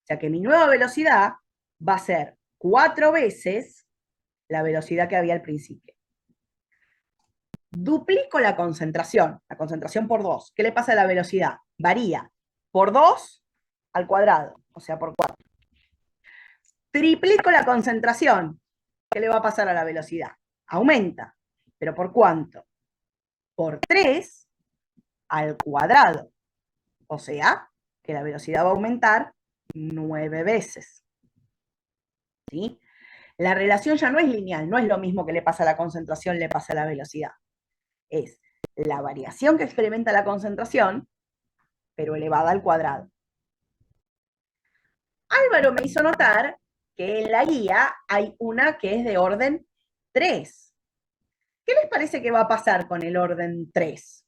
O sea que mi nueva velocidad va a ser 4 veces la velocidad que había al principio. Duplico la concentración por 2. ¿Qué le pasa a la velocidad? Varía por 2 al cuadrado, o sea, por 4. Triplico la concentración. ¿Qué le va a pasar a la velocidad? Aumenta. ¿Pero por cuánto? Por 3 al cuadrado. O sea, que la velocidad va a aumentar 9 veces. ¿Sí? La relación ya no es lineal, no es lo mismo que le pasa a la concentración, le pasa a la velocidad. Es la variación que experimenta la concentración, pero elevada al cuadrado. Álvaro me hizo notar que en la guía hay una que es de orden 3. ¿Qué les parece que va a pasar con el orden 3?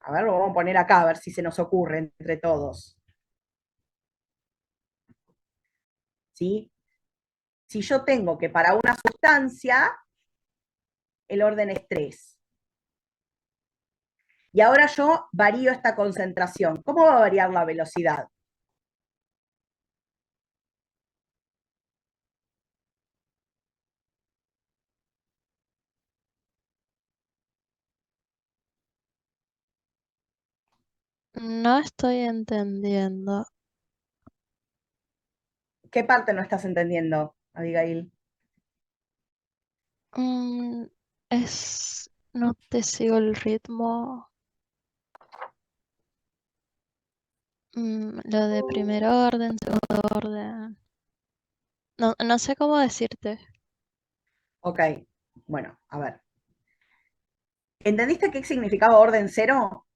A ver, lo vamos a poner acá, a ver si se nos ocurre entre todos. ¿Sí? Si yo tengo que para una sustancia, el orden es 3. Y ahora yo varío esta concentración. ¿Cómo va a variar la velocidad? No estoy entendiendo. ¿Qué parte no estás entendiendo, Abigail? Mm, no te sigo el ritmo. Lo de primer orden, segundo orden. No, no sé cómo decirte. Ok, bueno, a ver. ¿Entendiste qué significaba orden 0?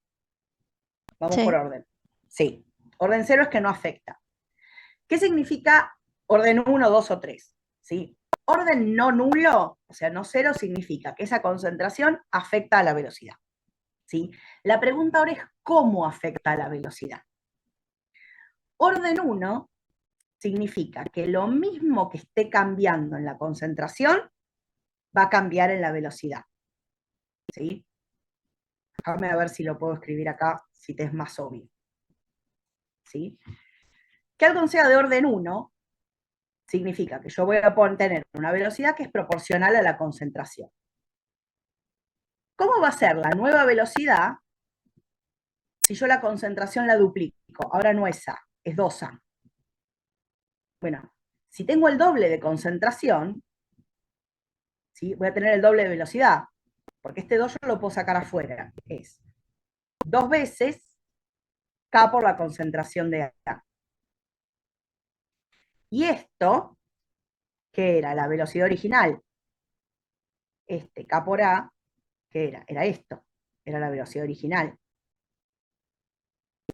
Vamos por Sí, orden. Sí. Orden 0 es que no afecta. ¿Qué significa orden 1, 2 o 3? ¿Sí? Orden no nulo, o sea, no cero, significa que esa concentración afecta a la velocidad. ¿Sí? La pregunta ahora es cómo afecta a la velocidad. Orden 1 significa que lo mismo que esté cambiando en la concentración va a cambiar en la velocidad. ¿Sí? Déjame a ver si lo puedo escribir acá, si te es más obvio. ¿Sí? Que algo sea de orden 1 significa que yo voy a tener una velocidad que es proporcional a la concentración. ¿Cómo va a ser la nueva velocidad si yo la concentración la duplico? Ahora no es A, es 2A. Bueno, si tengo el doble de concentración, ¿sí? Voy a tener el doble de velocidad, porque este 2 yo lo puedo sacar afuera. Es 2 veces K por la concentración de A. Y esto, que era la velocidad original, este K por A, ¿qué era? Era esto, era la velocidad original.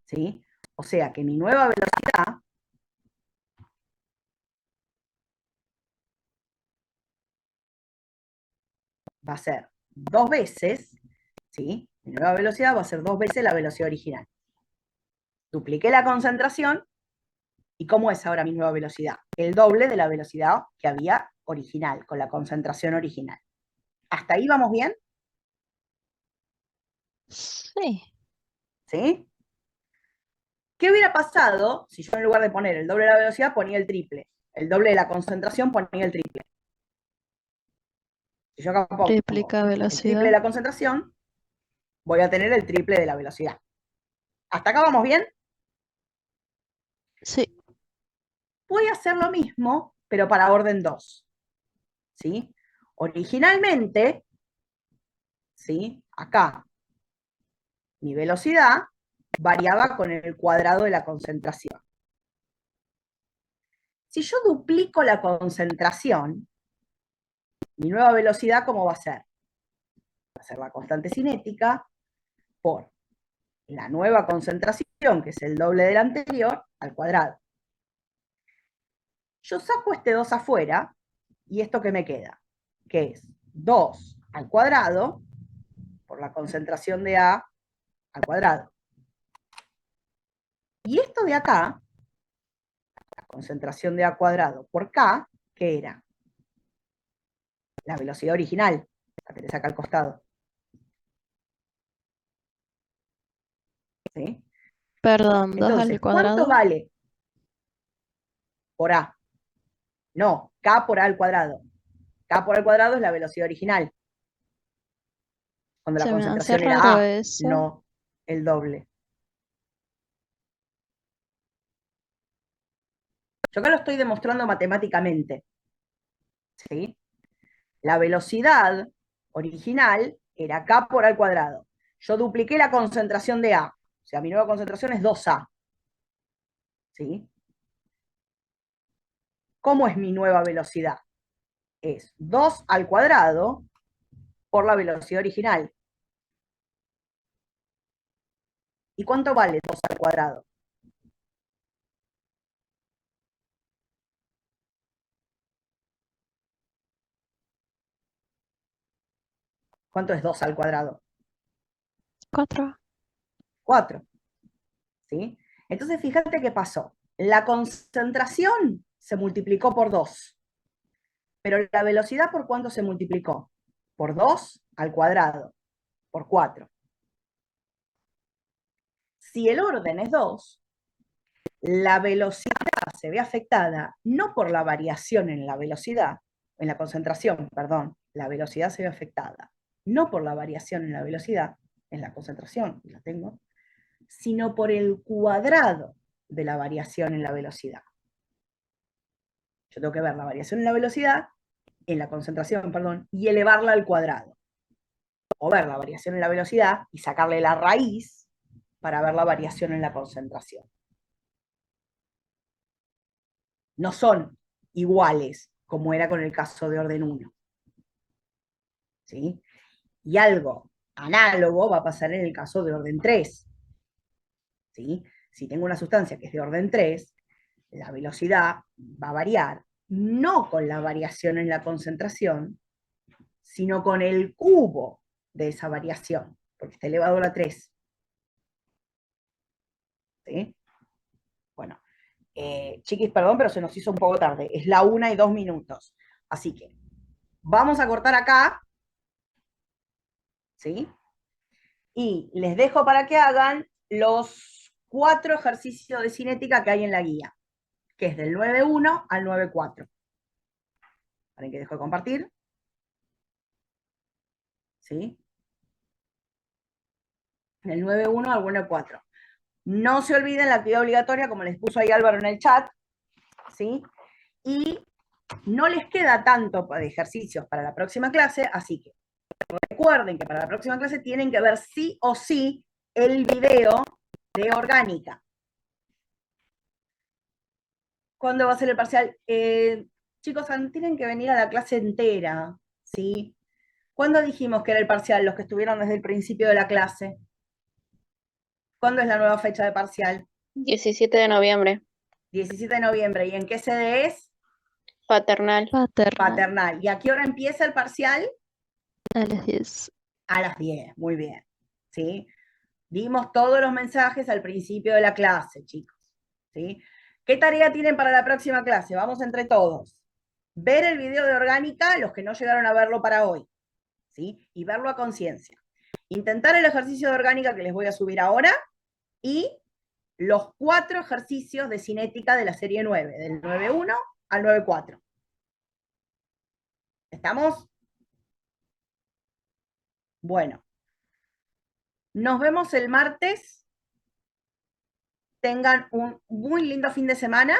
¿Sí? O sea que mi nueva velocidad va a ser 2 veces, ¿sí? Mi nueva velocidad va a ser 2 veces la velocidad original. Dupliqué la concentración, ¿y cómo es ahora mi nueva velocidad? El doble de la velocidad que había original, con la concentración original. ¿Hasta ahí vamos bien? sí. ¿Sí? ¿Qué hubiera pasado si yo en lugar de poner el doble de la velocidad ponía el triple? El doble de la concentración ponía el triple. Si yo acá pongo Triplica el triple de velocidad. la concentración, voy a tener el triple de la velocidad. ¿Hasta acá vamos bien? Sí, Voy a hacer lo mismo, pero para orden 2. ¿Sí? Originalmente, ¿sí? Acá, mi velocidad variaba con el cuadrado de la concentración. Si yo duplico la concentración, mi nueva velocidad, ¿cómo va a ser? Va a ser la constante cinética por la nueva concentración, que es el doble de la anterior, al cuadrado. Yo saco este 2 afuera, y esto que me queda, que es 2 al cuadrado, por la concentración de A al cuadrado. Y esto de acá, la concentración de A cuadrado por K, ¿qué era? La velocidad original, la tenés acá al costado. ¿Sí? perdón, 2 al Entonces, ¿cuánto cuadrado. vale por A? No, K por A al cuadrado. K por A al cuadrado es la velocidad original, cuando la Se me hace concentración era raro A, eso. no el doble. Yo acá lo estoy demostrando matemáticamente. ¿Sí? La velocidad original era K por A al cuadrado. Yo dupliqué la concentración de A. O sea, mi nueva concentración es 2A. ¿Sí? ¿Cómo es mi nueva velocidad? Es 2 al cuadrado por la velocidad original. ¿Y cuánto vale 2 al cuadrado? ¿Cuánto es 2 al cuadrado? 4. 4. ¿Sí? Entonces, fíjate qué pasó. La concentración se multiplicó por 2, pero la velocidad ¿por cuánto se multiplicó? Por 2 al cuadrado, por 4. Si el orden es 2, la velocidad se ve afectada no por la variación en la velocidad, en la concentración, perdón, la velocidad se ve afectada no por la variación en la velocidad, en la concentración, la tengo, sino por el cuadrado de la variación en la velocidad. Yo tengo que ver la variación en la velocidad, en la concentración, perdón, y elevarla al cuadrado. O ver la variación en la velocidad y sacarle la raíz para ver la variación en la concentración. No son iguales, como era con el caso de orden 1. ¿Sí? Y algo análogo va a pasar en el caso de orden 3. ¿sí? Si tengo una sustancia que es de orden 3, la velocidad va a variar, no con la variación en la concentración, sino con el cubo de esa variación, porque está elevado a la 3. ¿Sí? Bueno, chiquis, perdón, pero se nos hizo un poco tarde. Es la 1:02. Así que vamos a cortar acá, ¿sí? Y les dejo para que hagan los 4 ejercicios de cinética que hay en la guía, que es del 9.1 al 9.4. ¿Para que dejo de compartir? ¿Sí? Del 9.1 al 9.4. No se olviden la actividad obligatoria, como les puso ahí Álvaro en el chat, ¿sí? Y no les queda tanto de ejercicios para la próxima clase, así que recuerden que para la próxima clase tienen que ver sí o sí el video de orgánica. ¿Cuándo va a ser el parcial? Chicos, tienen que venir a la clase entera, ¿sí? ¿Cuándo dijimos que era el parcial, los que estuvieron desde el principio de la clase? ¿Cuándo es la nueva fecha de parcial? 17 de noviembre, 17 de noviembre. ¿Y en qué sede es? paternal. Paternal. ¿Y a qué hora empieza el parcial? A las 10. A las 10, muy bien. ¿Sí? Dimos todos los mensajes al principio de la clase, chicos. ¿Sí? ¿Qué tarea tienen para la próxima clase? Vamos entre todos. Ver el video de orgánica, los que no llegaron a verlo para hoy. ¿Sí? Y verlo a conciencia. Intentar el ejercicio de orgánica que les voy a subir ahora y los 4 ejercicios de cinética de la serie 9, del 9.1 al 9.4. ¿Estamos? Bueno, nos vemos el martes. Tengan un muy lindo fin de semana.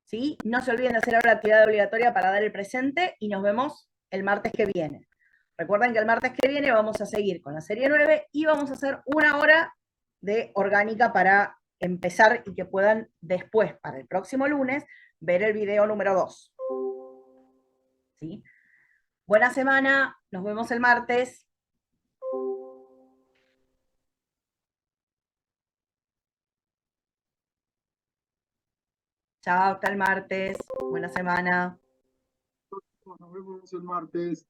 ¿Sí? No se olviden de hacer ahora la actividad obligatoria para dar el presente y nos vemos el martes que viene. Recuerden que el martes que viene vamos a seguir con la serie 9 y vamos a hacer 1 hora de orgánica para empezar y que puedan después, para el próximo lunes, ver el video número 2. ¿Sí? Buena semana, nos vemos el martes. Chao, hasta el martes. Buena semana. Nos vemos el martes.